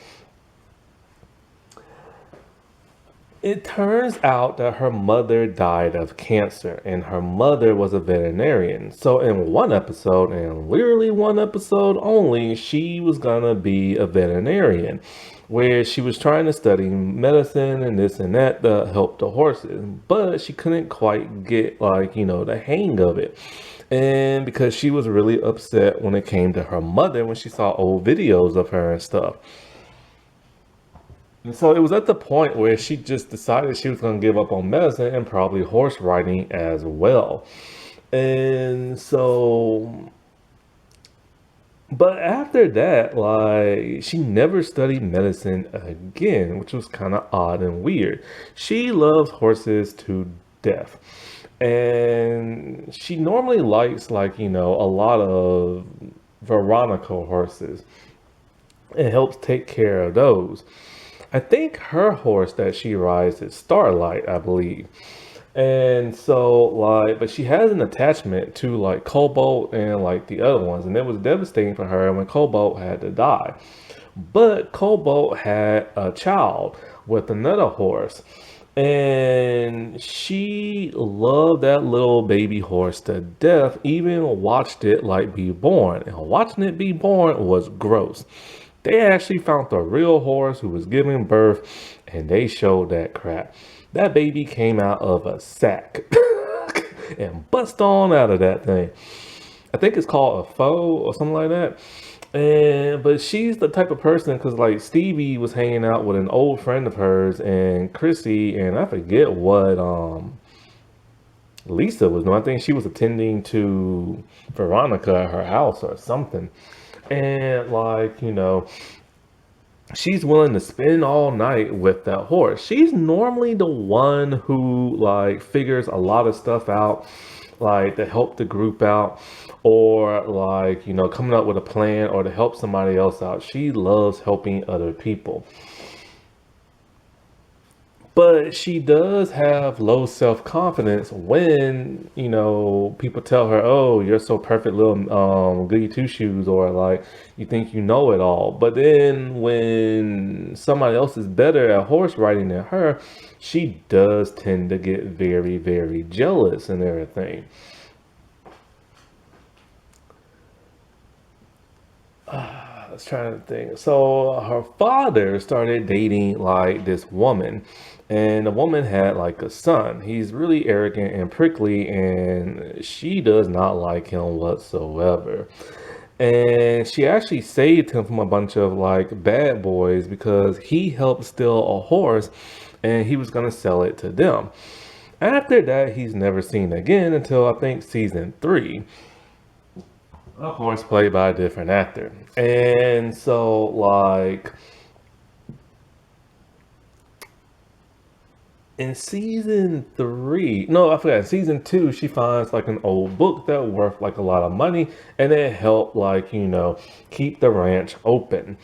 It turns out that her mother died of cancer, and her mother was a veterinarian. So, in one episode, and literally one episode only, she was gonna be a veterinarian, where she was trying to study medicine and this and that to help the horses, but she couldn't quite get, the hang of it. And because she was really upset when it came to her mother when she saw old videos of her and stuff. And so it was at the point where she just decided she was going to give up on medicine and probably horse riding as well. And so, but after that, like, she never studied medicine again, which was kind of odd and weird. She loves horses to death. And she normally likes, a lot of Veronica horses and helps take care of those. I think her horse that she rides is Starlight, I believe. And so, but she has an attachment to like Cobalt and like the other ones, and it was devastating for her when Cobalt had to die. But Cobalt had a child with another horse, and she loved that little baby horse to death, even watched it like be born. And watching it be born was gross. They actually found the real horse who was giving birth, and they showed that crap. That baby came out of a sack and bust on out of that thing. I think it's called a foal or something like that. And but she's the type of person because like Stevie was hanging out with an old friend of hers and Chrissy, and I forget what Lisa was doing. I think she was attending to Veronica at her house or something. And she's willing to spend all night with that horse. She's normally the one who like figures a lot of stuff out, like to help the group out, or coming up with a plan or to help somebody else out. She loves helping other people. But she does have low self-confidence when, people tell her, oh, you're so perfect little goody two-shoes, or like you think you know it all. But then when somebody else is better at horse riding than her, she does tend to get very, very jealous and everything. I was trying to think. So her father started dating like this woman, and the woman had like a son. He's really arrogant and prickly, and she does not like him whatsoever. And she actually saved him from a bunch of like bad boys because he helped steal a horse and he was going to sell it to them. After that, he's never seen again until I think season three. Of course, played by a different actor. And so, In season three, no, I forgot. Season two, she finds like an old book that worth like a lot of money, and it helped like keep the ranch open.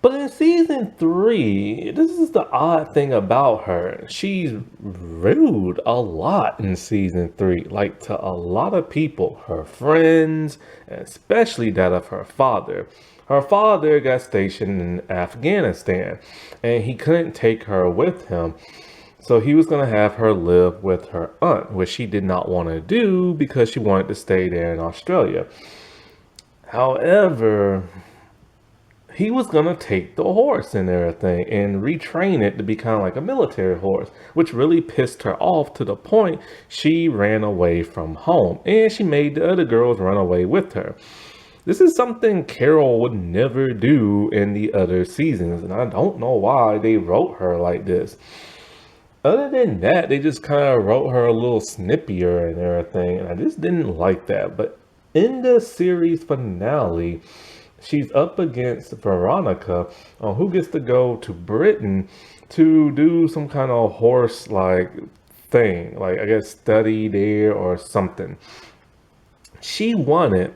But in season three, this is the odd thing about her. She's rude a lot in season three, like to a lot of people, her friends, and especially that of her father. Her father got stationed in Afghanistan and he couldn't take her with him. So he was going to have her live with her aunt, which she did not want to do because she wanted to stay there in Australia. However, he was gonna take the horse and everything and retrain it to be kind of like a military horse, which really pissed her off to the point she ran away from home and she made the other girls run away with her. This is something Carol would never do in the other seasons, and I don't know why they wrote her like this. Other than that, they just kind of wrote her a little snippier and everything, and I just didn't like that. But in the series finale, she's up against Veronica on who gets to go to Britain to do some kind of horse like thing, like I guess study there or something. She won it,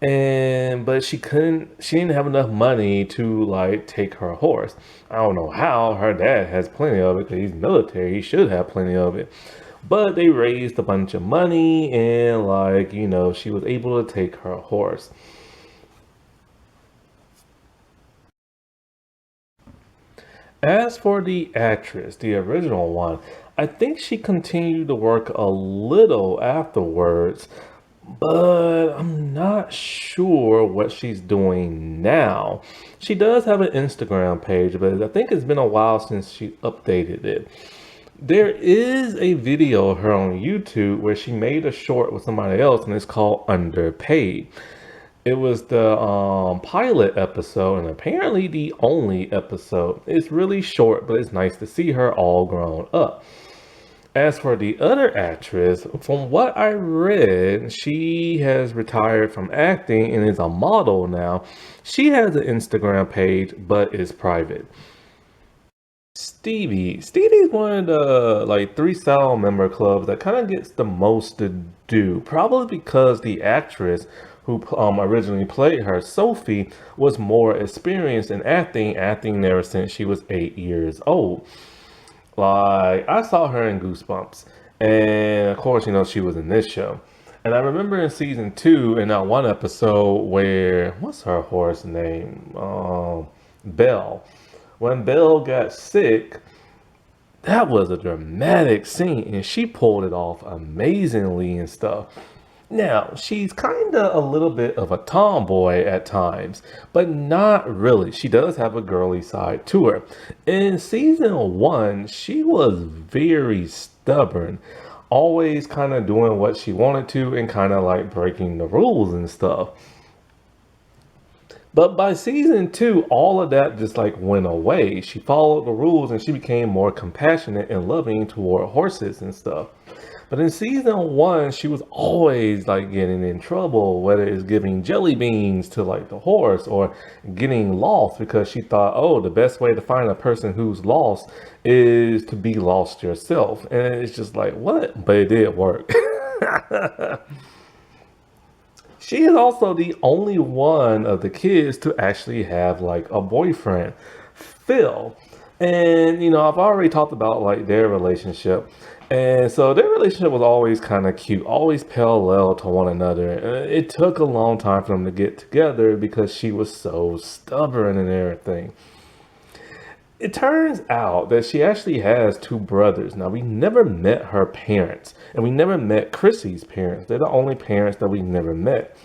and but she didn't have enough money to like take her horse. I don't know how. Her dad has plenty of it because he's military, he should have plenty of it. But they raised a bunch of money and like she was able to take her horse. As for the actress, the original one, I think she continued to work a little afterwards, but I'm not sure what she's doing now. She does have an Instagram page, but I think it's been a while since she updated it. There is a video of her on YouTube where she made a short with somebody else, and it's called Underpaid. It was the pilot episode, and apparently the only episode. It's really short, but it's nice to see her all grown up. As for the other actress, from what I read, she has retired from acting and is a model now. She has an Instagram page, but it's private. Stevie's one of the like 3 Sound member clubs that kind of gets the most to do, probably because the actress who originally played her, Sophie, was more experienced in acting ever since she was 8 years old. Like I saw her in Goosebumps, and of course, she was in this show. And I remember in season two, in that one episode where what's her horse name? Belle. When Belle got sick, that was a dramatic scene, and she pulled it off amazingly and stuff. Now, she's kind of a little bit of a tomboy at times, but not really. She does have a girly side to her. In season one, she was very stubborn, always kind of doing what she wanted to and kind of like breaking the rules and stuff. But by season two, all of that just like went away. She followed the rules and she became more compassionate and loving toward horses and stuff. But in season one, she was always like getting in trouble, whether it's giving jelly beans to like the horse or getting lost because she thought, oh, the best way to find a person who's lost is to be lost yourself. And it's just like, what? But it did work. She is also the only one of the kids to actually have like a boyfriend, Phil. And I've already talked about like their relationship. And so their relationship was always kind of cute, always parallel to one another. It took a long time for them to get together because she was so stubborn and everything. It turns out that she actually has two brothers. Now, we never met her parents, and we never met Chrissy's parents. They're the only parents that we never met.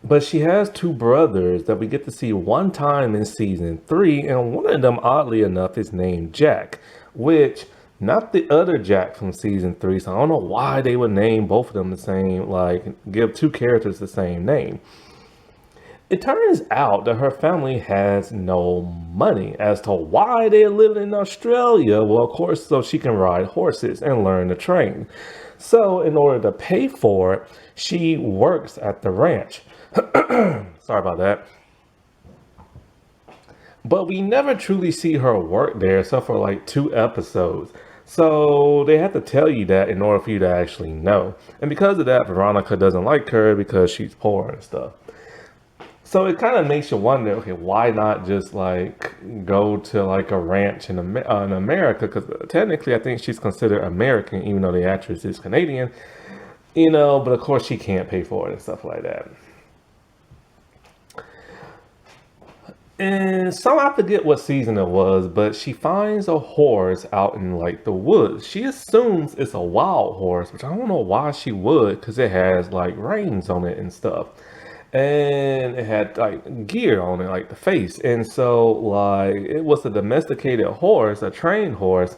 But she has two brothers that we get to see one time in season three, and one of them, oddly enough, is named Jack, which not the other Jack from season three. So I don't know why they would name both of them the same, like give two characters the same name. It turns out that her family has no money. As to why they live in Australia, well, of course, so she can ride horses and learn to train. So in order to pay for it, she works at the ranch. Sorry about that. But we never truly see her work there except for like 2 episodes. So they have to tell you that in order for you to actually know. And because of that, Veronica doesn't like her because she's poor and stuff. So it kind of makes you wonder, okay, why not just like go to like a ranch in America? Because technically, I think she's considered American, even though the actress is Canadian. But of course she can't pay for it and stuff like that. And so I forget what season it was, but she finds a horse out in like the woods. She assumes it's a wild horse, which I don't know why she would, because it has like reins on it and stuff. And it had like gear on it, like the face. And so like it was a domesticated horse, a trained horse,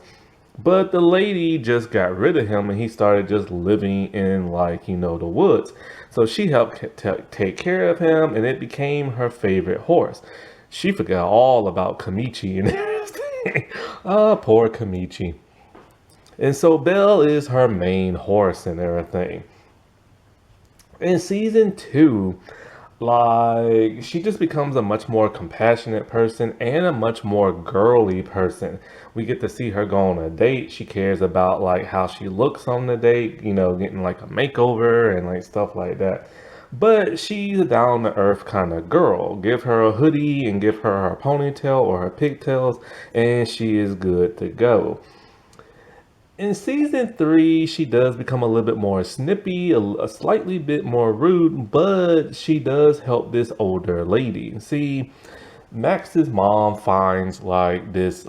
but the lady just got rid of him and he started just living in like, the woods. So she helped take care of him and it became her favorite horse. She forgot all about Kamichi and everything. Ah, poor Kamichi. And so Belle is her main horse and everything. In season two, like she just becomes a much more compassionate person and a much more girly person. We get to see her go on a date. She cares about like how she looks on the date, getting like a makeover and like stuff like that. But she's a down to earth kind of girl. Give her a hoodie and give her her ponytail or her pigtails, and she is good to go. In season three, she does become a little bit more snippy, a slightly bit more rude, but she does help this older lady. See, Max's mom finds like this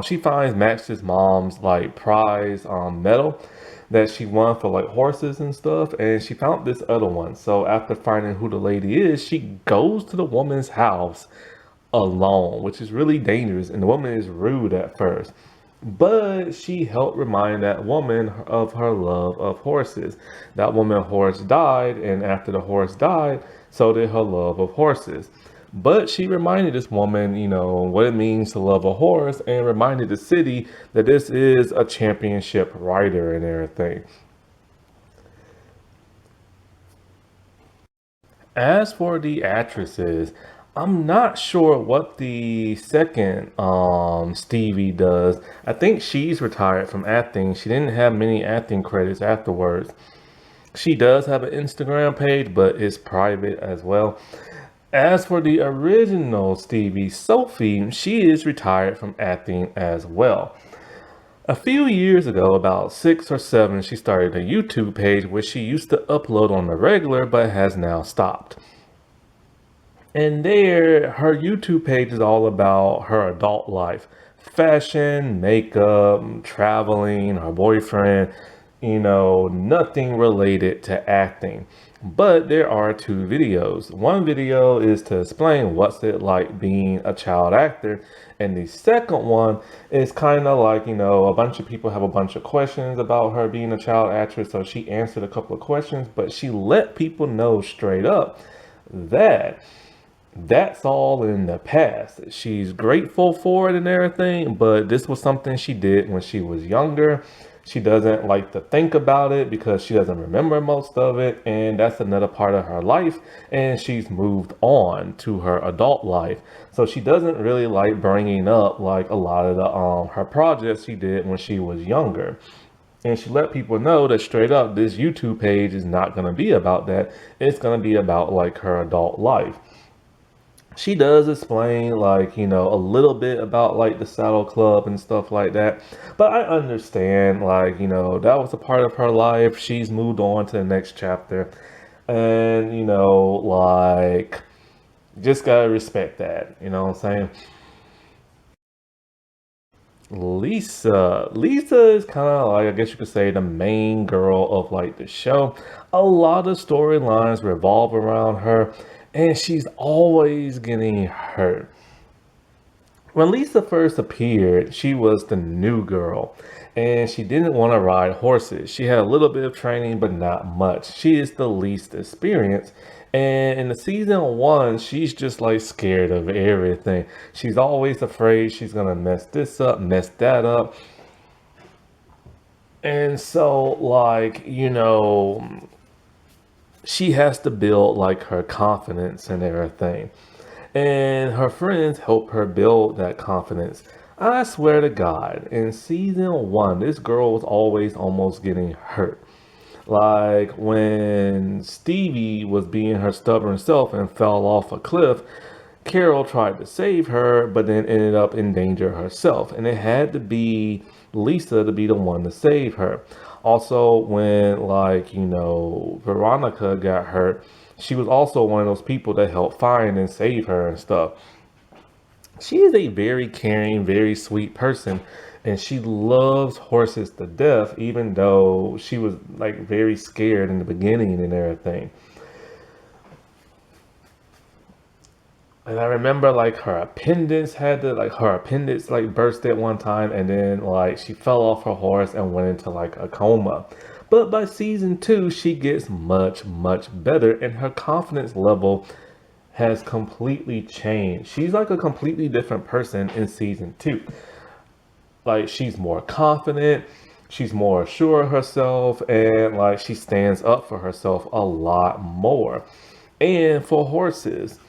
she finds Max's mom's like prize medal that she won for like horses and stuff, and she found this other one. So after finding who the lady is, she goes to the woman's house alone, which is really dangerous, and the woman is rude at first. But she helped remind that woman of her love of horses. That woman horse died, and after the horse died, so did her love of horses. But she reminded this woman, what it means to love a horse, and reminded the city that this is a championship rider and everything. As for the actresses, I'm not sure what the second Stevie does. I think she's retired from acting. She didn't have many acting credits afterwards. She does have an Instagram page, but it's private as well. As for the original Stevie, Sophie, she is retired from acting as well. A few years ago, about 6 or 7, she started a YouTube page which she used to upload on the regular but has now stopped. And there, her YouTube page is all about her adult life, fashion, makeup, traveling, her boyfriend, nothing related to acting. But there are 2 videos. One video is to explain what's it like being a child actor. And the second one is kind of like, a bunch of people have a bunch of questions about her being a child actress. So she answered a couple of questions, but she let people know straight up that that's all in the past. She's grateful for it and everything, but this was something she did when she was younger. She doesn't like to think about it because she doesn't remember most of it, and that's another part of her life. And she's moved on to her adult life, so she doesn't really like bringing up like a lot of the her projects she did when she was younger. And she let people know that straight up, this YouTube page is not going to be about that. It's going to be about like her adult life. She does explain like a little bit about like the Saddle Club and stuff like that, but I understand like that was a part of her life. She's moved on to the next chapter, and like just gotta respect that, what I'm saying. Lisa is kind of like, I guess you could say, the main girl of like the show. A lot of storylines revolve around her, and she's always getting hurt. When Lisa first appeared, she was the new girl, and she didn't want to ride horses. She had a little bit of training, but not much. She is the least experienced. And in the season one, she's just like scared of everything. She's always afraid she's gonna mess this up, mess that up. And so, like, she has to build like her confidence and everything. and her friends help her build that confidence. I swear to God, in season one, this girl was always almost getting hurt. Like when Stevie was being her stubborn self and fell off a cliff, Carol tried to save her, but then ended up in danger herself. And it had to be Lisa to be the one to save her. Also, when, like, Veronica got hurt, she was also one of those people that helped find and save her and stuff. She is a very caring, very sweet person, and she loves horses to death, even though she was like very scared in the beginning and everything. And I remember like her appendix like burst at one time, and then like she fell off her horse and went into like a coma. But by season two, she gets much, much better, and her confidence level has completely changed. She's like a completely different person in season two. Like she's more confident, she's more sure of herself, and like she stands up for herself a lot more. And for horses,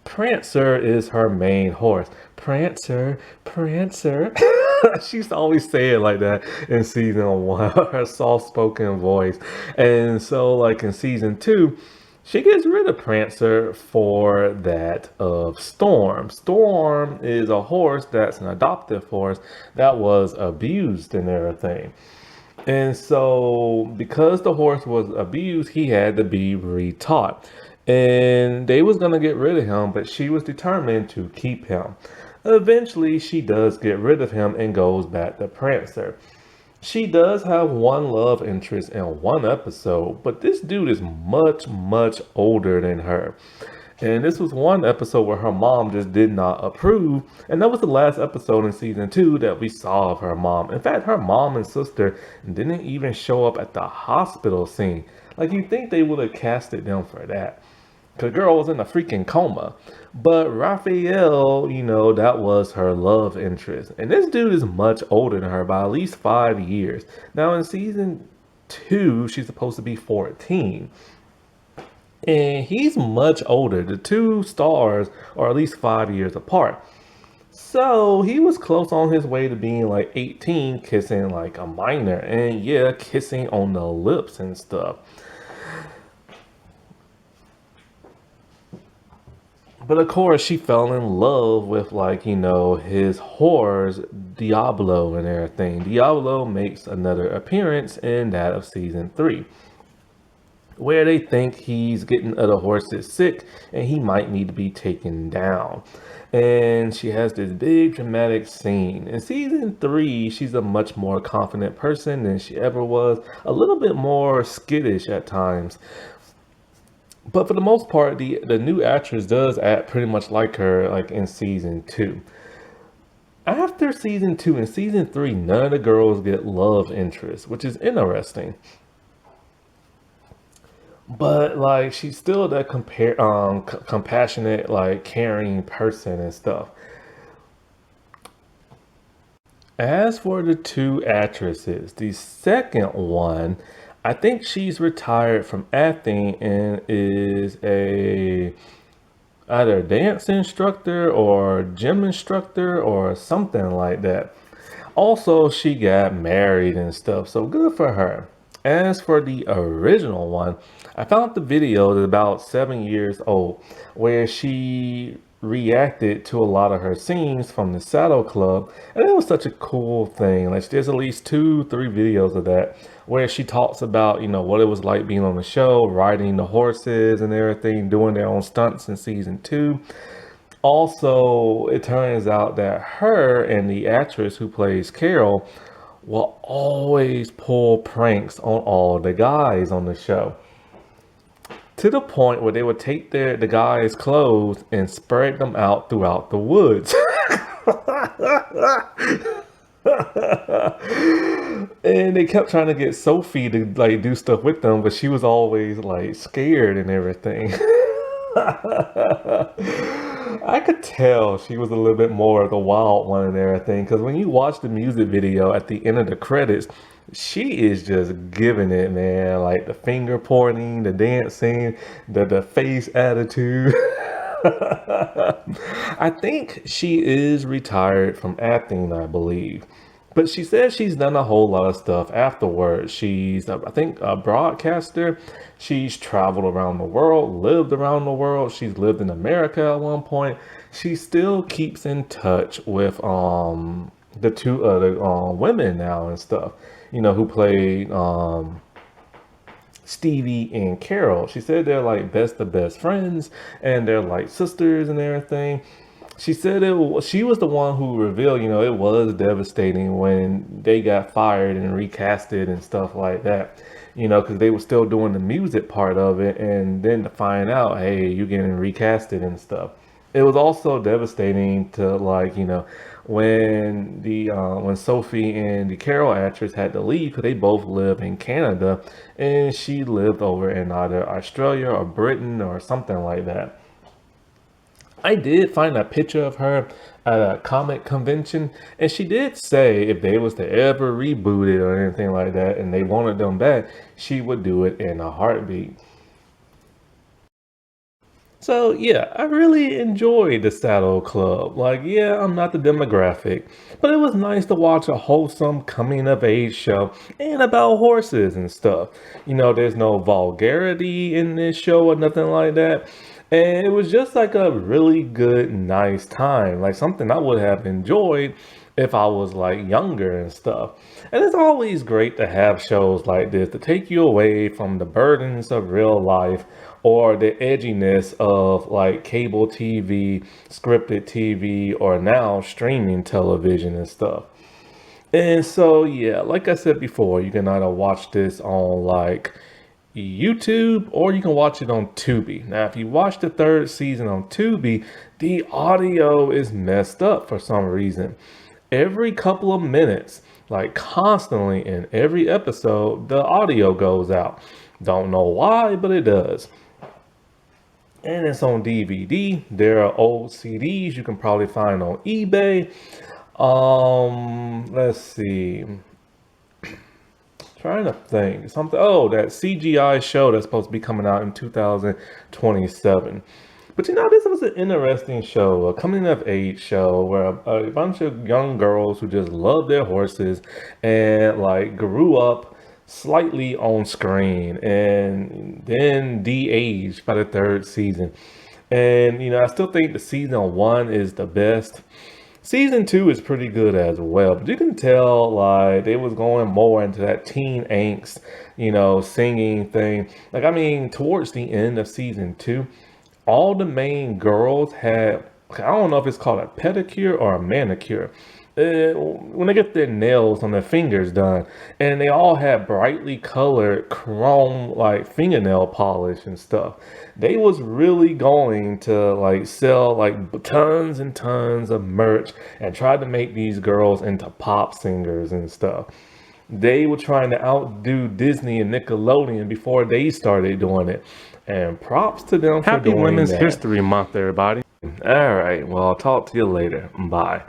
Prancer is her main horse. Prancer, Prancer. She used to always say it like that in season one, her soft spoken voice. And so, like in season two, she gets rid of Prancer for that of Storm. Storm is a horse that's an adoptive horse that was abused and everything. And so, because the horse was abused, he had to be retaught. And they was gonna get rid of him, but she was determined to keep him. Eventually, she does get rid of him and goes back to Prancer. She does have one love interest in one episode, but this dude is much, much older than her. And this was one episode where her mom just did not approve. And that was the last episode in season two that we saw of her mom. In fact, her mom and sister didn't even show up at the hospital scene. Like, you think they would have casted them for that. The girl was in a freaking coma. But Raphael, that was her love interest. And this dude is much older than her by at least 5 years. Now, in season two, she's supposed to be 14. And he's much older. The two stars are at least 5 years apart. So he was close on his way to being like 18, kissing like a minor. And yeah, kissing on the lips and stuff. But of course, she fell in love with his horse, Diablo, and everything. Diablo makes another appearance in that of season three, where they think he's getting other horses sick and he might need to be taken down. And she has this big dramatic scene. In season three, she's a much more confident person than she ever was, a little bit more skittish at times. But for the most part, the new actress does act pretty much like her, like in season two. After season two and season three, none of the girls get love interest, which is interesting. But like she's still that compassionate, like caring person and stuff. As for the two actresses, the second one, I think she's retired from acting and is a either dance instructor or gym instructor or something like that. Also, she got married and stuff, so good for her. As for the original one, I found the video that's about 7 years old where she reacted to a lot of her scenes from the Saddle Club, and it was such a cool thing. Like there's at least 2 3 videos of that where she talks about what it was like being on the show, riding the horses and everything, doing their own stunts in season two. Also, it turns out that her and the actress who plays Carol will always pull pranks on all the guys on the show, to the point where they would take the guys' clothes and spread them out throughout the woods. And they kept trying to get Sophie to like do stuff with them, but she was always like scared and everything. I could tell she was a little bit more of the wild one and everything, because when you watch the music video at the end of the credits, she is just giving it, man. Like the finger pointing, the dancing, the face attitude. I think she is retired from acting, I believe. But she says she's done a whole lot of stuff afterwards. She's, I think, a broadcaster. She's traveled around the world, lived around the world. She's lived in America at one point. She still keeps in touch with the two other women now and stuff. You know, who played Stevie and Carol. She said they're like best of best friends and they're like sisters and everything. She said she was the one who revealed, you know, it was devastating when they got fired and recasted and stuff like that, you know, because they were still doing the music part of it. And then to find out, hey, you're getting recasted and stuff. It was also devastating to, like, you know, when Sophie and the Carol actress had to leave because they both live in Canada and she lived over in either Australia or Britain or something like that. I did find a picture of her at a comic convention, and she did say if they was to ever reboot it or anything like that, and they wanted them back, she would do it in a heartbeat. So yeah, I really enjoyed the Saddle Club. Like, yeah, I'm not the demographic, but it was nice to watch a wholesome coming of age show and about horses and stuff. You know, there's no vulgarity in this show or nothing like that. And it was just like a really good, nice time. Like something I would have enjoyed if I was like younger and stuff. And it's always great to have shows like this to take you away from the burdens of real life or the edginess of like cable TV, scripted TV, or now streaming television and stuff. And so, yeah, like I said before, you can either watch this on like YouTube or you can watch it on Tubi. Now, if you watch the third season on Tubi, the audio is messed up for some reason. Every couple of minutes, like constantly in every episode, the audio goes out. Don't know why, but it does. And it's on DVD. There are old CDs you can probably find on eBay. Let's see. Trying to think something. Oh, that CGI show that's supposed to be coming out in 2027. But you know, this was an interesting show, a coming of age show where a bunch of young girls who just love their horses and like grew up slightly on screen and then de-aged by the third season. And you know, I still think the season one is the best. Season two is pretty good as well, but you can tell like they was going more into that teen angst, you know, singing thing. Like, I mean, towards the end of season two, all the main girls had, I don't know if it's called a pedicure or a manicure. When they get their nails on their fingers done, and they all had brightly colored chrome like fingernail polish and stuff. They was really going to like sell like tons and tons of merch and try to make these girls into pop singers and stuff. They were trying to outdo Disney and Nickelodeon before they started doing it. And props to them for Happy doing Women's that. History Month, everybody. All right, well, I'll talk to you later. Bye.